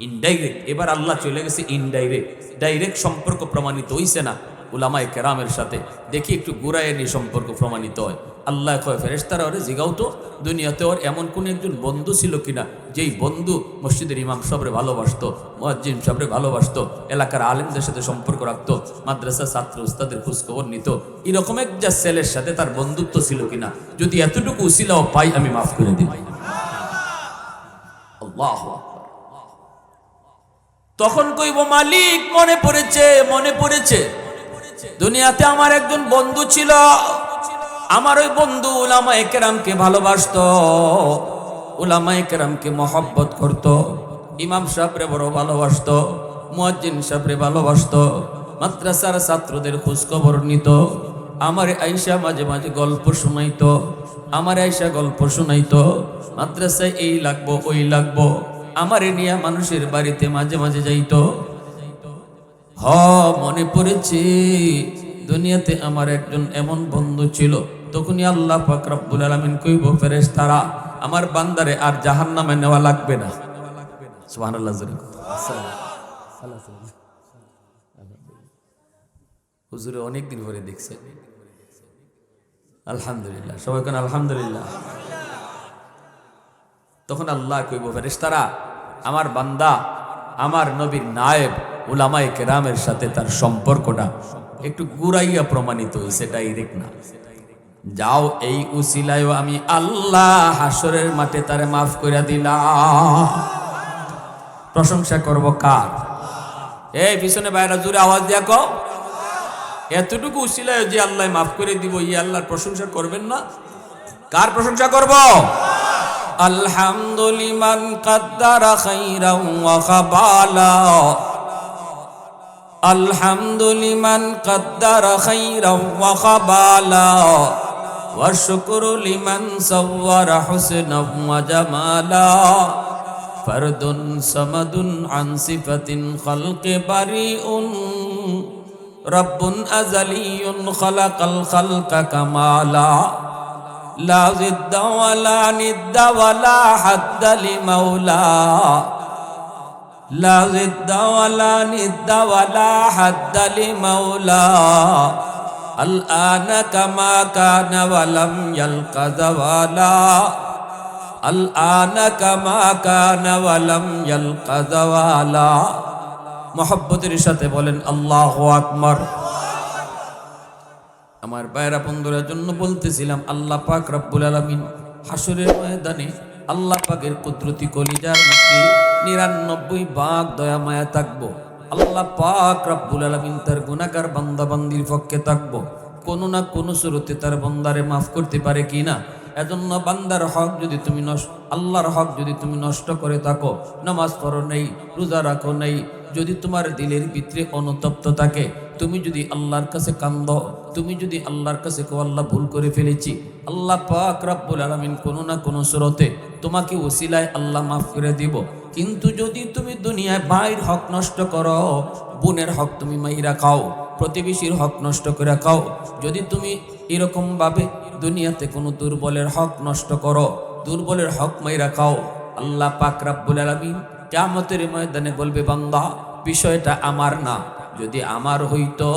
S1: ইনডাইরেক্ট। এবার আল্লাহ চলে গেছে ইনডাইরেক্ট। ডাইরেক্ট সম্পর্ক প্রমাণিত হইছে না, উলামায়ে কেরামের সাথে, দেখি একটু ঘুরায় নি সম্পর্ক প্রমাণিত হয়। আল্লাহ কয় ফেরেশতারা ওরে জিগাও তো দুনিয়াতে ওর এমন কোন একজন বন্ধু ছিল কিনা যেই বন্ধু মসজিদের ইমাম সাহেবরে ভালোবাসতো, মুয়াজ্জিন সাহেবরে ভালোবাসতো, এলাকার আলেমদের সাথে সম্পর্ক রাখতো, মাদ্রাসা ছাত্র উস্তাদের খোঁজখবর নিত। এরকম একটা ছেলের সাথে তার বন্ধুত্ব ছিল কিনা, যদি এতটুকু উসিলাও পাই আমি মাফ করে দিব। আল্লাহু আকবার। তখন কইব মালিক মনে পড়েছে, মনে পড়েছে দুনিয়াতে আমার একজন বন্ধু ছিল, আমার ওই বন্ধু উলামায়ে কেরামকে ভালোবাসতো, উলামায়ে কেরামকে মহব্বত করতো, ইমাম সাহেবরে বড় ভালোবাসতো, মুয়াজ্জিন সাহেবরে ভালোবাসতো, মাদ্রাসার ছাত্রদের খোঁজ খবর নিত। আমার আয়েশা মাঝে মাঝে গল্প শোনাইতো, আমার আয়েশা গল্প শোনাইতো, মাদ্রাসায় এই লাগবো ওই লাগবো, আমারে নিয়ে মানুষের বাড়িতে মাঝে মাঝে যাইতো। মনে পড়েছে দুনিয়াতে আমার একজন এমন বন্ধু ছিল। তখনই আল্লাহ পাক রব্বুল আলামিন কইব ফেরেশতারা আমার বান্দারে আর জাহান্নামে নেওয়া লাগবে না। সুবহানাল্লাহ। হুজুরে অনেকদিন পরে দেখছে, আলহামদুলিল্লাহ, সবাই কোন আলহামদুলিল্লাহ। তখন আল্লাহ কইব ফেরেশতারা আমার বান্দা আমার নবীর নায়েব উলামায়ে কেরামের সাথে তার সম্পর্কটা একটু গুরাইয়া প্রমাণিত হয়েছে, ডাইরেক্ট না। যাও এই উসিলায় আমি আল্লাহ হাসরের মাঠে তারে মাফ করে দিলাম। প্রশংসা করব কার? এই পিছনে বাইরা জোরে আওয়াজ দিয়া কও, এতটুকু উসিলায় যে আল্লাহ মাফ করে দিব, ই আল্লাহর প্রশংসা করবেন না? কার প্রশংসা করব? আলহামদুলিমান কাদ্দারা খাইরাও ওয়া খাবালা, আলহামদুলিমান কাদ্দারা খাইরাও ওয়া খাবালা, ওয়া শুকরু লিমান সাওয়ারা হুসনাও ওয়া জামালা, ফারদুন সামাদুন আন সিফাতিন খালকি বারিউন, রাব্বুন আযালিয়ুন খালাকাল খালকা কামালা, লা জিদ্দা ওয়ালা নিদ্দা ওয়ালা হাদ্দা লিমাওলা, লা জিদ্দা ওয়ালা নিদ্দা ওয়ালা হাদ্দা লিমাওলা, আল আনা কামা কানা ওয়ালাম ইয়ালকা যাওয়ালা, আল আনা কামা কানা ওয়ালাম ইয়ালকা যাওয়ালা। মুহাব্বতের সাথে বলেন আল্লাহু আকবার। আমার ভাইরা বন্ধুদের জন্য বলতেছিলাম, আল্লাহ পাক রব্বুল আলামিন হাসরের ময়দানে আল্লাহ পাকের কুদরতি কলিজার মধ্যে 99 ভাগ দয়া মায়া থাকবো। আল্লাহ পাক রব্বুল আলামিন তার গুনাহগার বান্দা বান্দির পক্ষে থাকবো, কোনো না কোনো সুরতে তার বান্দারে মাফ করতে পারে কিনা। এজন্য বান্দার হক যদি তুমি আল্লাহর হক যদি তুমি নষ্ট করে থাকো, নামাজ পড়ো নেই, রোজা রাখো নেই, যদি তোমার দিলের ভিতরে অনুতপ্ত থাকে, তুমি যদি আল্লাহর কাছে কান্দো, তুমি যদি আল্লাহর কাছে কো আল্লাহ ভুল করে ফেলেছি, আল্লাহ পাক রব্বুল আলামিন কোনো না কোনো সুরতে তোমাকে ওসিলায় আল্লাহ মাফ করে দিব। কিন্তু যদি তুমি দুনিয়ায় ভাইয়ের হক নষ্ট করো, বোনের হক তুমি মাইরা খাও, প্রতিবেশীর হক নষ্ট করে খাও, যদি তুমি এরকম ভাবে দুনিয়াতে কোনো দুর্বলের হক নষ্ট করো, দুর্বলের হক মাইরা খাও, আল্লাহ পাক রব্বুল আলামিন কিয়ামতের ময়দানে বলবে বান্দা বিষয়টা আমার না, যদি আমার হইতো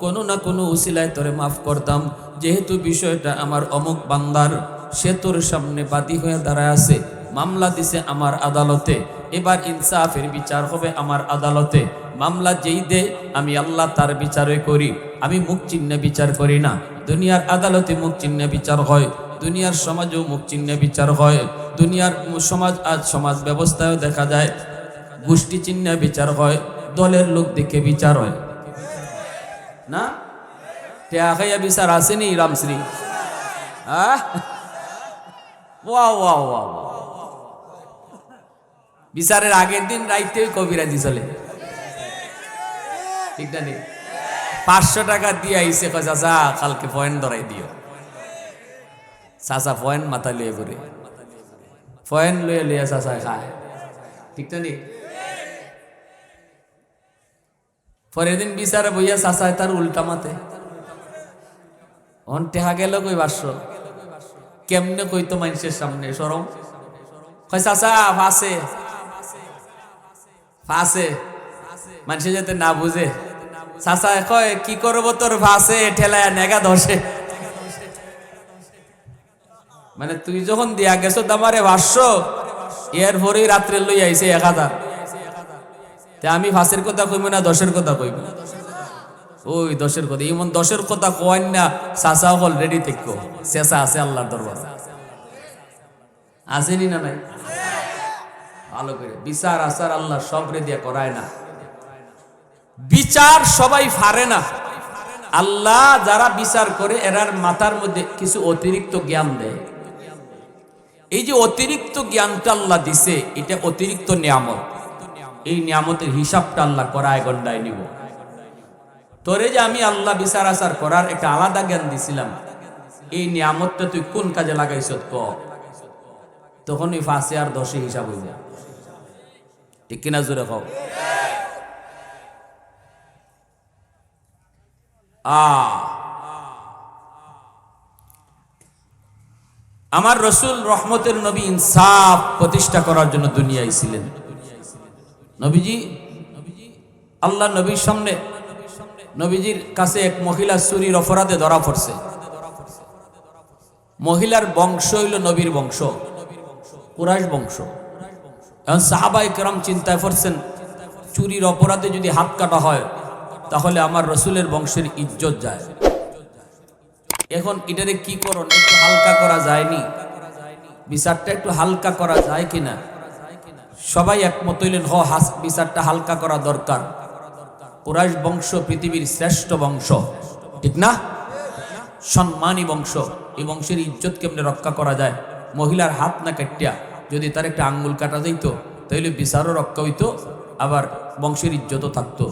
S1: কোনো না কোনো উসিলায় তোরে মাফ করতাম, যেহেতু বিষয়টা আমার অমুক বান্দার, সে তোর সামনে বাদী হয়ে দাঁড়ায় আছে, মামলা দিছে আমার আদালতে, এবার ইনসাফের বিচার হবে আমার আদালতে। মামলা যেই দে আমি আল্লাহ তার বিচারে করি, আমি মুখ চিহ্নে বিচার করি না। দুনিয়ার আদালতে মুখ চিহ্নে বিচার হয়, দুনিয়ার সমাজেও মুখ চিহ্নে বিচার হয়, দুনিয়ার সমাজ আজ সমাজ ব্যবস্থায়ও দেখা যায় গোষ্ঠী চিহ্নে বিচার হয়, দলের লোক দেখে বিচার হয় না। টেয়া খাইয়া বিচার আসেনি রামশ্রী? বিচারের আগের দিন রাইতে কবিরাজি চলে, ঠিক না? 500 টাকা দিয়ে আইসে, চাচা কালকে পয়েন্ট ধরাই দিও। চাচা পয়েন্ট মাথা লিয়ে ঘুরে, পয়েন্ট লইয়া লইয়া চাচা খায়, ঠিক না? পরের দিন বিচারে বইয়া চাচায় তার উল্টা মাথে অন টেহা গেল কই 500, কেমনে কইতো মানুষের সামনে সরম, কয় চাচা ফাঁসে, মানুষে যাতে না বুঝে চাচা কয় কি করবো তোর ভাসে ঠেলায় নেগা দশে, মানে তুই যখন দিয়া গেছো আমারে 500, এরপরেই রাত্রে লই আইছে 1000। আমি ভাসের কথা কইব না 10-এর কথা কইব? ওই 10-এর কথা, এমন 10-এর কথা কয় না চাচা হল রেডি থেকো, চেঁচা আছে আল্লাহর দরবারে, আসেনি না নাই? ভালো করে বিচার আচার আল্লাহ সব রেডিয়া করায় না, বিচার সবাই পারে না। আল্লাহ যারা বিচার করে এরার মাথার মধ্যে কিছু অতিরিক্ত জ্ঞান দেয়। এই যে অতিরিক্ত জ্ঞানটা আল্লাহ দিছে, এটা অতিরিক্ত নিয়ামত। এই নিয়ামতের হিসাবটা আল্লাহ করায় গন্ডায় নিব। তোরে যে আমি আল্লাহ বিচার আচার করার একটা আলাদা জ্ঞান দিছিলাম, এই নিয়ামতটা তুই কোন কাজে লাগাইছ ক, তখন ওই 5 আর 10 হিসাব হইব, ঠিক কিনা জোরে কও? আমার রসুল রহমতের নবী ইনসাফ প্রতিষ্ঠা করার জন্য দুনিয়ায় ছিলেন। নবীজি আল্লাহ নবীর সামনে, নবীজির কাছে এক মহিলা চুরির অপরাধে ধরা পড়ছে। মহিলার বংশ হইল নবীর বংশ, কুরাইশ বংশ। এখন সাহাবায়ে কেরাম চিন্তায় পড়ছেন, চুরির অপরাধে যদি হাত কাটা হয় তাহলে আমার রসুলের বংশের ইজ্জত যায়। এখন এটারে কি করুন, একটু হালকা করা যায়নি? বিচারটা একটু হালকা করা যায় কিনা? সবাই একমত হইলেন, বিচারটা হালকা করা দরকার। কুরাইশ বংশ পৃথিবীর শ্রেষ্ঠ বংশ, ঠিক না? সম্মানী বংশ। এই বংশের ইজ্জত কেমনে রক্ষা করা যায়? মহিলার হাত না কাটিয়া যদি তার একটা আঙ্গুল কাটা যাইত তাহলে বিচারও রক্ষা হইতো, আবার বংশের ইজ্জতও থাকতো।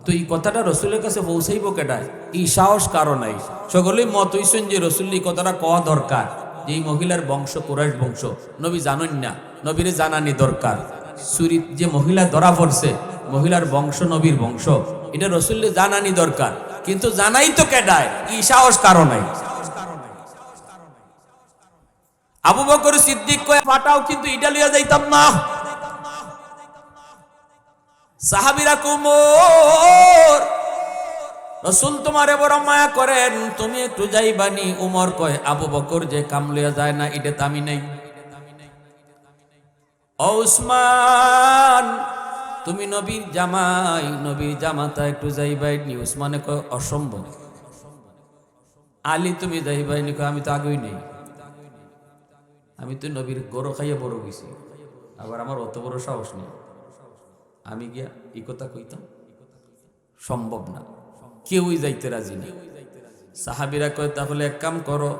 S1: তো এই কথাটা রসুলের কাছে পৌঁছাইব কেটায়? এই সাহস কারো নাই। সকলেই মত হইছেন যে রসুল এই কথাটা কওয়া দরকার, যে এই মহিলার বংশ কুরাইশ বংশ। নবী জানেন না, নবীরে জানানি দরকার। চুরি যে মহিলা ধরা পড়ছে, মহিলার বংশ নবীর বংশ, এটা রসুলের জানানি দরকার। কিন্তু জানাই তো কেটায়? এই সাহস কারো নাই। আবু বকর সিদ্দিক কয় ফাটাও, কিন্তু এটা লইয়া যাইতাম না। সাহাবীরা কুমর, রসুল তোমারে বড় মায়া করেন, তুমি একটু যাইবানি। উমর কয় আবু বকর যে কাম লইয়া যায় না, এটা তো আমি নাই। ও উসমান, তুমি নবীর জামাই, নবীর জামাতা, একটু যাইবাইনি। উসমানে কয় অসম্ভব। আলী তুমি যাইবাইনি? কয় আমি তো আগেই নেই, আমি তো নবীর গরু খাইয়া বড় হইছি, আবার আমার অত বড় সাহস নেই, আমি গিয়া এই কথা কইতাম? সম্ভব না, কেউই যাইতে রাজি নেই। সাহাবীরা কয় তাহলে এক কাম করো,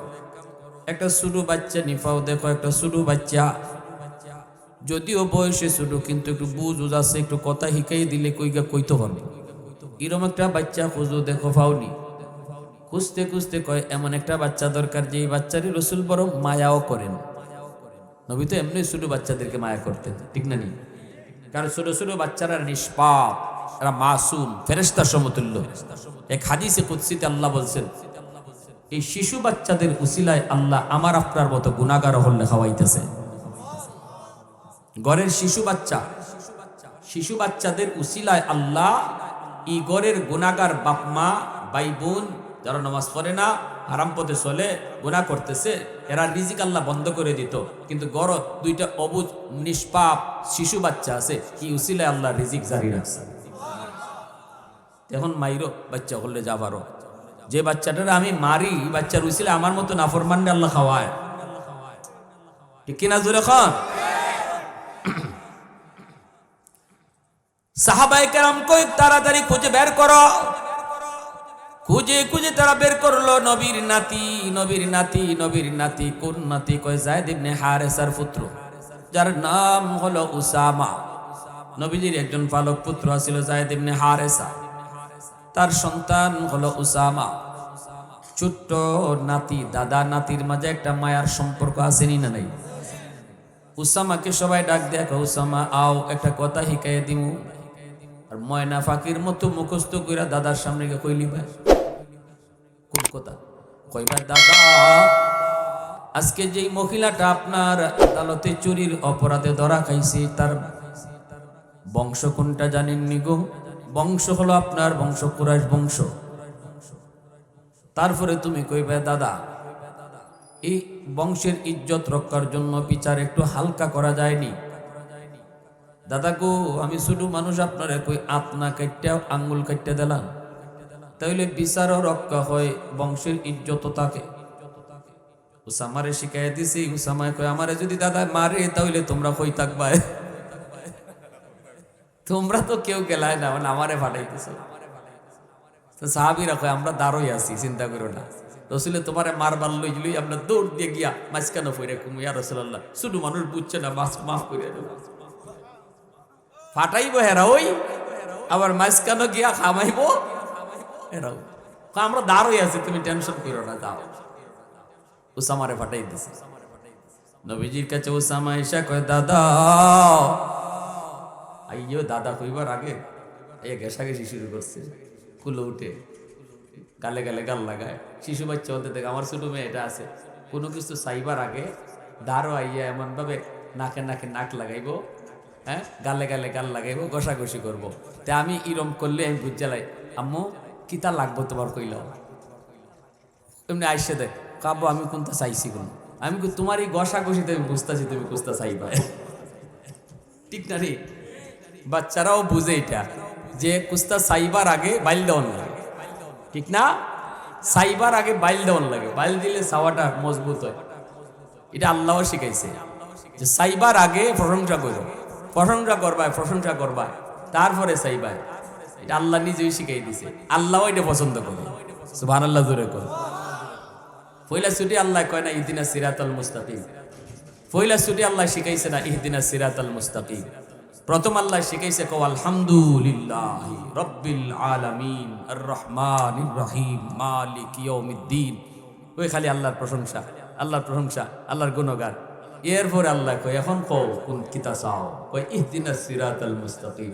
S1: একটা ছোট বাচ্চা নিফাও দেখো, একটা ছোট বাচ্চা, যদিও বয়সে ছোট কিন্তু একটু বুঝ আছে, একটু কথা শিখাই দিলে কইতে পারবে। এরকম একটা বাচ্চা খুঁজো, দেখো পাওনি? খুঁজতে খুঁজতে কয় এমন একটা বাচ্চা দরকার যে বাচ্চারই রসুল বড় মায়াও করেন। নবী তো এমনি ছোট বাচ্চাদেরকে মায়া করতেন, ঠিক না? নি, কারণ ছোট ছোট বাচ্চারা নিষ্পাপ, এরা মাসুম, ফেরেশতা সমতুল্য। এক হাদিসে কুদসিতে আল্লাহ বলছেন, এই শিশু বাচ্চাদের উসিলায় আল্লাহ আমার আপনার মতো গুনাহগার হলে খাওয়াইতেছে। ঘরের শিশু বাচ্চাদের উসিলায় আল্লাহ এই ঘরের গুনাহগার বাপ মা ভাই বোন যারা নামাজ পড়ে না, হারাম পথে চলে, গুনাহ করতেছে, এরা রিজিক আল্লাহ বন্ধ করে দিত। কিন্তু ঘর দুইটা অবুঝ নিষ্পাপ শিশু বাচ্চা আছে, কি উসিলায় আল্লাহ রিজিক জারি রাখছে। এখন মাইরো বাচ্চা হলে যাবারও, যে বাচ্চাটার আমি মারি, বাচ্চার উসিলায় আমার মতো নাফরমানকে আল্লাহ খাওয়ায়, ঠিক কিনা জোরে খান? সাহাবায়ে কেরাম কই তাড়াতাড়ি খুঁজে বের করো। খুঁজে খুঁজে তারা বের করলো নবীর নাতি, নবীর নাতি, নবীর নাতি। কোন নাতি? কয় যায়েদ ইবনে হারেসার পুত্র, যার নাম হলো উসামা। নবীজির একজন পালক পুত্র ছিল যায়েদ ইবনে হারেসা, তার সন্তান হলো উসামা। ছোট্ট নাতি, দাদা নাতির মাঝে একটা মায়ার সম্পর্ক আসেনি না নাই? উসামাকে সবাই ডাক দেখো, উসামা আও, একটা কথা শিখাইয়া দিমু। আর ময়না ফাঁকির মতো মুখস্থ কইরা দাদার সামনে গিয়ে কইলি ভাই কোন কথা? কইবার দাদা, আজকে যেই মহিলাটা আপনার আদালতে চুরির অপরাধে ধরা খাইছে, তার বংশ কোনটা জানেননি গো? বংশ হলো আপনার বংশ, কুরাইশ বংশ। তারপরে তুমি কইবে দাদা এই বংশের ইজ্জত রক্ষার জন্য বিচার একটু হালকা করা যায়নি? দাদা গো, আমি শুধু মানুষ, আপনারা কই আপনা কাটটা আঙ্গুল কাটতে দিলাম, তাইলে বিচারও রক্ষা হয়, বংশের ইজ্জত থাকে। উসামারে শিখাই দিছি, উসামায় কয় আমারে যদি দাদা মারে তাহলে তোমরা কই থাকবা? তোমরা তো কেউ গেলায় না, মানে আমারে ফাটাইতেছ। তো সাহাবীরা কয় আমরা দাঁড়ই আছি, চিন্তা করো না। রসুলে তোমারে মারবার লইলি, আমরা দৌড় দিয়ে গিয়া মাঝখানে ফিরে কুম, ইয়া রাসূলুল্লাহ শুধু মানুষ বুঝছে না, মাফ করে দেব। ফাটাইবো হেরা ওই, আবার মাঝখানে গিয়া খামাইবো এরাও। আমরা দাঁড়ই আছি, তুমি টেনশন করো না, যাও। উসামারে ফাটাই দিছে। নবীজির কাছে উসামা এসে কয় দাদা, আইয়ো দাদা কইবার আগে এই ঘেঁষাঘেঁষি শুরু করছে, কুলো উঠে গালে গালে গাল লাগায়। শিশু বাচ্চা হতে দেখে আমার ছোট মেয়ে এটা আছে, কোনো কিছু চাইবার আগে দাঁড়ো আইয়া এমন ভাবে নাকে নাকে নাক লাগাইবো, হ্যাঁ, গালে গালে গাল লাগাইবো, ঘষাঘষি করবো। তে আমি ইরম করলে আমি বুঝালাই, আম্মু কিতা লাগবো তোমার কইল। এমনি আইসে দেখ কাবো আমি কোনটা চাইছি, কোন আমি তোমার এই ঘষাঘষিতে আমি বুঝতেছি তুমি কুস্তা চাইবা। ঠিক না রে? বাচ্চারাও বুঝে এটা, যে কুস্তা চাইবার আগে বাইল দেওয়ান লাগে, ঠিক না? চাইবার আগে বাইল দেওয়ান লাগে, বাইল দিলে চাওয়াটা মজবুত হয়। এটা আল্লাহ শিখাইছে যে চাইবার আগে প্রশংসা করো, প্রশংসা করবা তারপরে চাইবা। এটা আল্লাহ নিজেই শিখাই দিছে, আল্লাহ এটা পছন্দ করে। সুবহানাল্লাহ জোরে কর। পয়লা ছুটি আল্লাহ কয় না ইহদিনাস সিরাতাল মুস্তাকিম? পয়লা ছুটি আল্লাহ শিখাইছে না ইহদিনাস সিরাতাল মুস্তাকিম? প্রথম আল্লাহ শিখাইছে কও আলহামদুলিল্লাহি রাব্বিল আলামিন আর রহমানির রহিম মালিক ইয়াউমিদ্দিন। ওই খালি আল্লাহর প্রশংসা, আল্লাহর প্রশংসা, আল্লাহর গুণগান। এরপরে আল্লাহ কয় এখন কও কোন কিতা চাও? কয় ইহদিনাস সিরাতাল মুস্তাকিম,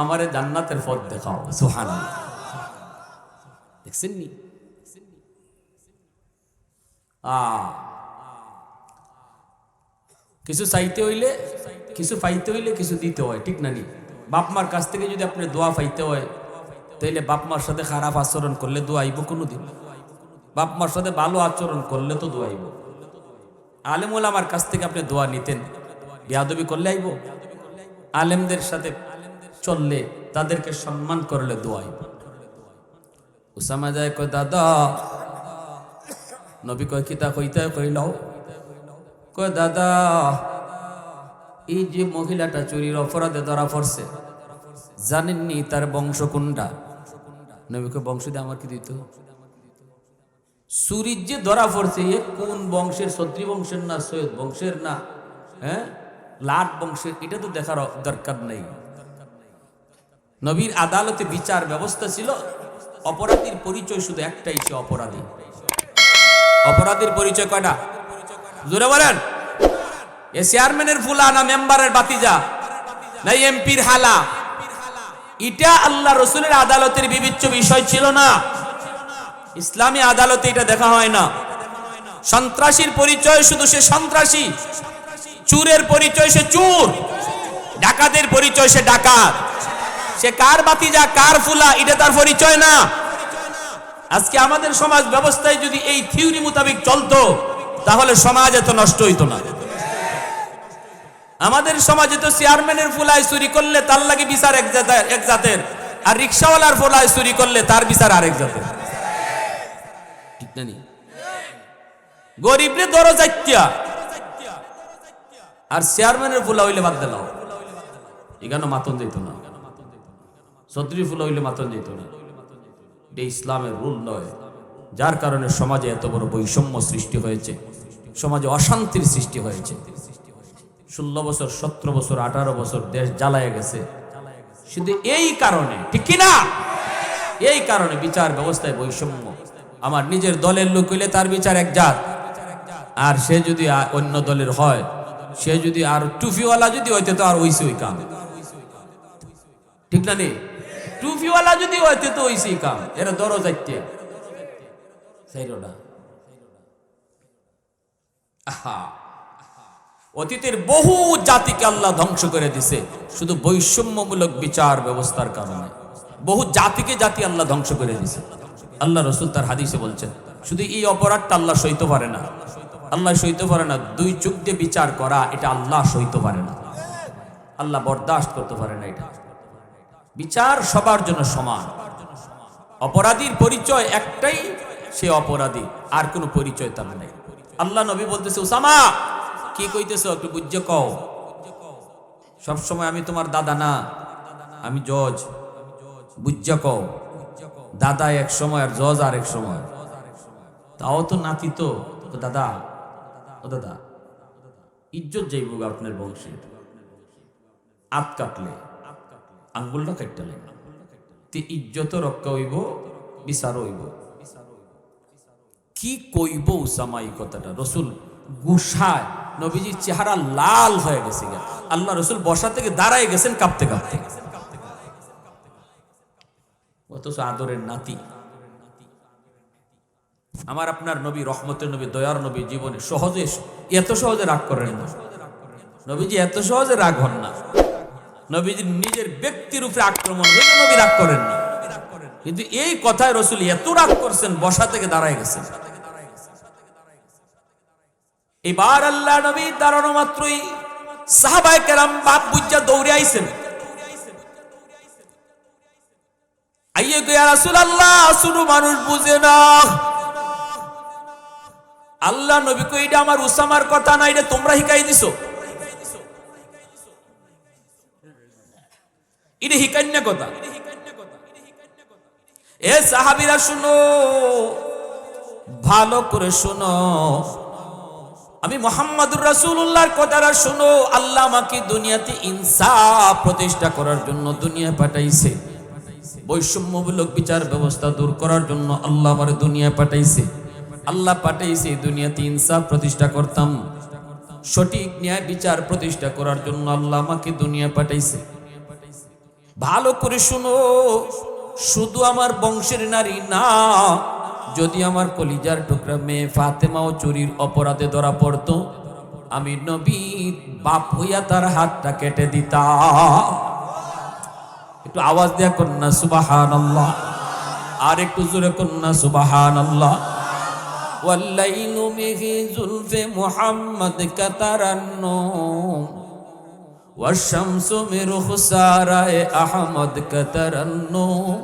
S1: আমারে জান্নাতের পথ দেখাও। সুবহানাল্লাহ। দেখছেন নি? কিছু চাইতে হইলে, কিছু পাইতে হইলে কিছু দিতে হয়, ঠিক না নি? বাপ মার কাছ থেকে যদি আপনি দোয়া পাইতে হয়, তাইলে বাপ মার সাথে খারাপ আচরণ করলে দোয়া আইব কোনোদিন? বাপ মার সাথে ভালো আচরণ করলে তো দোয়া আইব। আলেম ওলামার কাছ থেকে আপনি দোয়া নিতেন, বেয়াদবি করলে আইব? আলেমদের সাথে চললে, তাদেরকে সম্মান করলে দোয়া আইব। উসামা যায় কয় দাদা, নবী কয় কিতা কইতে কইলাও? কয় দাদা এই যে মহিলাটা চুরির অপরাধে ধরা পড়ছে, জানেননি তার বংশ কোনটা? নবী কয় বংশ দিয়ে আমার কি দিত? চুরির যে ধরা পড়ছে এ কোন বংশের? ছত্রী বংশের না সৈয়দ বংশের না হ্যাঁ লাট বংশের? এটা তো দেখার দরকার নেই। নবীর আদালতে বিচার ব্যবস্থা ছিল, অপরাধীর পরিচয় শুধু একটাই, সে অপরাধী। অপরাধীর পরিচয় কয়টা? জোরে বলেন। এ চেয়ারম্যানের ফুলা না মেম্বারের বাতিজা না এমপির হালা? এটা আল্লাহ রসুলের আদালতের বিবেচ্য বিষয় ছিল না। ইসলামী আদালতে এটা দেখা হয় না। সন্ত্রাসীর পরিচয় শুধু সে সন্ত্রাসী, চোরের পরিচয় সে চোর, ডাকাতের পরিচয় সে ডাকাত। সে কার বাতিজা কার ফুলা এটা তার পরিচয় না। আজকে আমাদের সমাজ ব্যবস্থায় যদি এই থিওরি মোতাবেক চলতো, তাহলে সমাজ এত নষ্ট হইতো না। আমাদের সমাজে তো চেয়ারম্যানের ফুলায় চুরি করলে তার লাগে বিচার এক জাতের, আর রিক্সাওয়ালার ফুলায় চুরি করলে তার বিচার আরেক জাতের, ঠিক না? গরিবরে দরো যাইতিয়া, আর চেয়ারম্যানের ফুলা হইলে বাদ দিলাম, এখানে মাতন যেত না। ছত্রী ফুলা হইলে মাতন যেত না। এটা ইসলামের রুল নয়। যার কারণে সমাজে এত বড় বৈষম্য সৃষ্টি হয়েছে, সমাজে অশান্তির সৃষ্টি হয়েছে। 16 বছর 17 বছর 18 বছর দেশ জ্বালায় গেছে শুধু এই কারণে, ঠিক কিনা? এই কারণে বিচার ব্যবস্থায় বৈষম্য। আমার নিজের দলের লোক হইলে তার বিচার এক জাত, আর সে যদি অন্য দলের হয়, সে যদি আর টুফিওয়ালা যদি হইতে তো আর ওইসে ওই কাম, ঠিক না? নেই টুফিওয়ালা যদি হইতে তো ওইসেই কাম। এরা দরো যাইতে অতীতের বহু জাতিকে আল্লাহ ধ্বংস করে দিছে শুধু বৈষম্যমূলক বিচার ব্যবস্থার কারণে। বহু জাতিকে জাতি আল্লাহ ধ্বংস করে দিয়েছে। আল্লাহ রসুল তার হাদিসে বলছেন, শুধু এই অপরাধটা আল্লাহ সইতে পারে না, আল্লাহ সইতে পারে না, দুই চোখ দিয়ে বিচার করা, এটা আল্লাহ সইতে পারে না, আল্লাহ বরদাস্ত করতে পারে না। এটা বিচার সবার জন্য সমান। অপরাধীর পরিচয় একটাই, সে অপরাধী, আর কোনো পরিচয় তার নেই। আল্লাহ নবী বলতেছে, উসামা কি কইতেছ একটু বুঝে কও। সবসময় আমি তোমার দাদা না, আমি জজ, বুঝে কও। দাদা এক সময় আর জজ আর এক সময়, তাও তো নাতি তো দাদা, ও দাদা ইজ্জত যাইব আপনার বংশের, আত কাটলে আঙ্গুলটা কাটলে ইজ্জত রক্ষা হইব, বিচার হইব। কি কইব উসামা এই কথাটা? রসুল গুসায়, নবীজির চেহারা লাল হয়ে গেছে। আল্লাহ রসুল বসা থেকে দাঁড়ায় গেছেন কাঁপতে কাঁপতে। অথচ আদরের নাতি। আমার আপনার নবী, রহমতের নবী, দয়ার নবী জীবনে সহজে, এত সহজে রাগ করেন না। নবীজি এত সহজে রাগ হন না। নবীজির নিজের ব্যক্তির উপরে আক্রমণ হলে নবী রাগ করেন না, কিন্তু এই কথায় রসুল এত রাগ করছেন, বসা থেকে দাঁড়ায় গেছেন। এবার আল্লাহ নবী দাঁড়ানো মাত্রই সাহাবায়ে কেরাম বাপ বুঝা দৌড়ে আইছেন। আইয়ে গো ইয়া রাসূলুল্লাহ, শুধু মানুষ বুঝে না। আল্লাহ নবী কই, এটা আমার উসামার কথা না, এটা তোমরা হিকাই দিছো, এটা হিকান্না কথা। এ সাহাবীরা শুনো, ভালো করে শুনো, আমি মুহাম্মদুর রাসূলুল্লাহর কথাটা শুনো। আল্লাহ আমাকে দুনিয়াতে ইনসাফ প্রতিষ্ঠা করার জন্য দুনিয়া পাঠাইছে, বৈষম্যমূলক বিচার ব্যবস্থা দূর করার জন্য আল্লাহ আমারে দুনিয়া পাঠাইছে। আল্লাহ পাঠাইছে দুনিয়াতে ইনসাফ প্রতিষ্ঠা করতাম, সঠিক ন্যায় বিচার প্রতিষ্ঠা করার জন্য আল্লাহ আমাকে দুনিয়া পাঠাইছে। ভালো করে শুনো, শুধু আমার বংশের নারী না, যদি আমার কলিজার টুকরা মেয়ে ফাতেমাও চুরির অপরাধে ধরা পড়তো, আমি নবীর বাপ হইয়া তার হাতটা কেটে দিতাম। একটু আওয়াজ দেয়া কন্যা সুবহানাল্লাহ, আর একটু জোরে কন্যা সুবহানাল্লাহ। ওয়াল্লাইলু মিহি জুলফে মুহাম্মদ কাতারান্নুম, ওয়াশ-শামসু মির খুসারায়ে আহমদ কাতারান্নুম,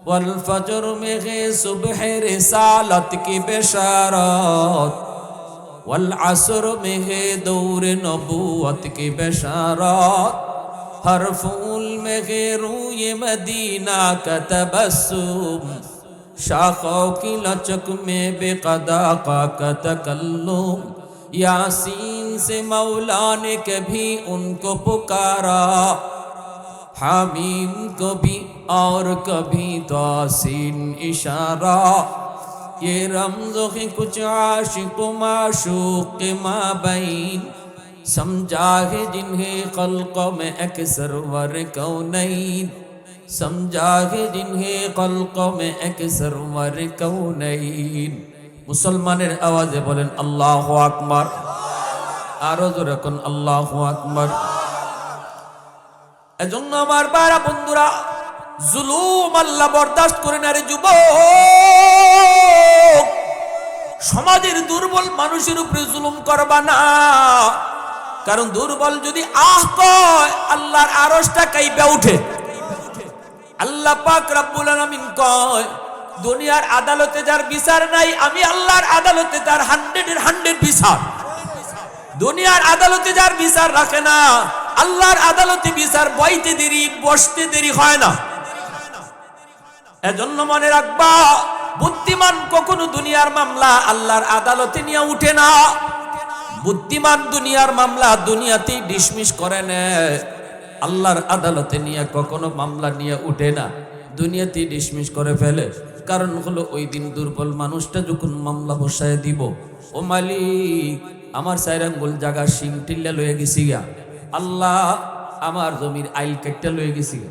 S1: ওয়াল ফজর মিহি সুবহে রিসালাত কি বেশারত, ওয়াল আসর মিহি দৌরে নবুয়ত কি বেশারত, हर फूल में रूए मदीना का तबस्सुम, शाखों की लचक में बेक़दा का तकल्लुम, यासीन से मौला ने कभी उनको पुकारा, हामीम को भी और कभी तासीन इशारा, ये रमज़ों के कुछ आशिक़ माशूक़ के माबैन, समझा है जिन्हें खल्क़ों में अक्सर वर कौनैन, समझा है जिन्हें खल्क़ों में अक्सर वर कौनैन। मुसलमानेर आवाज़े बोलें अल्लाहु আকবার, আরো জোরে কোন আল্লাহু আকবার। এজন্য আমার বারা বন্ধুরা, জুলুম আল্লাহ বরদাস্ত করে না রে যুবক। সমাজের দুর্বল মানুষের উপরে জুলুম করবা না, কারণ দুর্বল যদি আহ কয়, আল্লাহর আরশটা কাঁইপা উঠে। আল্লাহ পাক রব্বুল আলামিন কয়, দুনিয়ার আদালতে যার বিচার নাই, আমি আল্লাহর আদালতে তার 100-এর 100 বিচার। দুনিয়ার আদালতে যার বিচার রাখে না, আল্লাহর আদালতে বিচার বইতে দেরি, বসতে দেরি হয় না। এজন্য মনে রাখবা, বুদ্ধিমান কখনো দুনিয়ার মামলা আল্লাহর আদালতে নিয়ে উঠে না। বুদ্ধিমান দুনিয়ার মামলা দুনিয়াতেই ডিসমিস করে নেয়, আল্লাহর আদালতে নিয়ে কখনো মামলা নিয়ে উঠে না, দুনিয়াতেই ডিসমিস করে ফেলে। কারণ হলো ওই দিন দুর্বল মানুষটা যখন মামলা বসায় দিব, ও মালিক আমার 4 আঙ্গুল জায়গা শিং টিল্লা লয়ে গেছি গা, আল্লাহ আমার জমির আইল কেটটা লয়ে গেছি গা,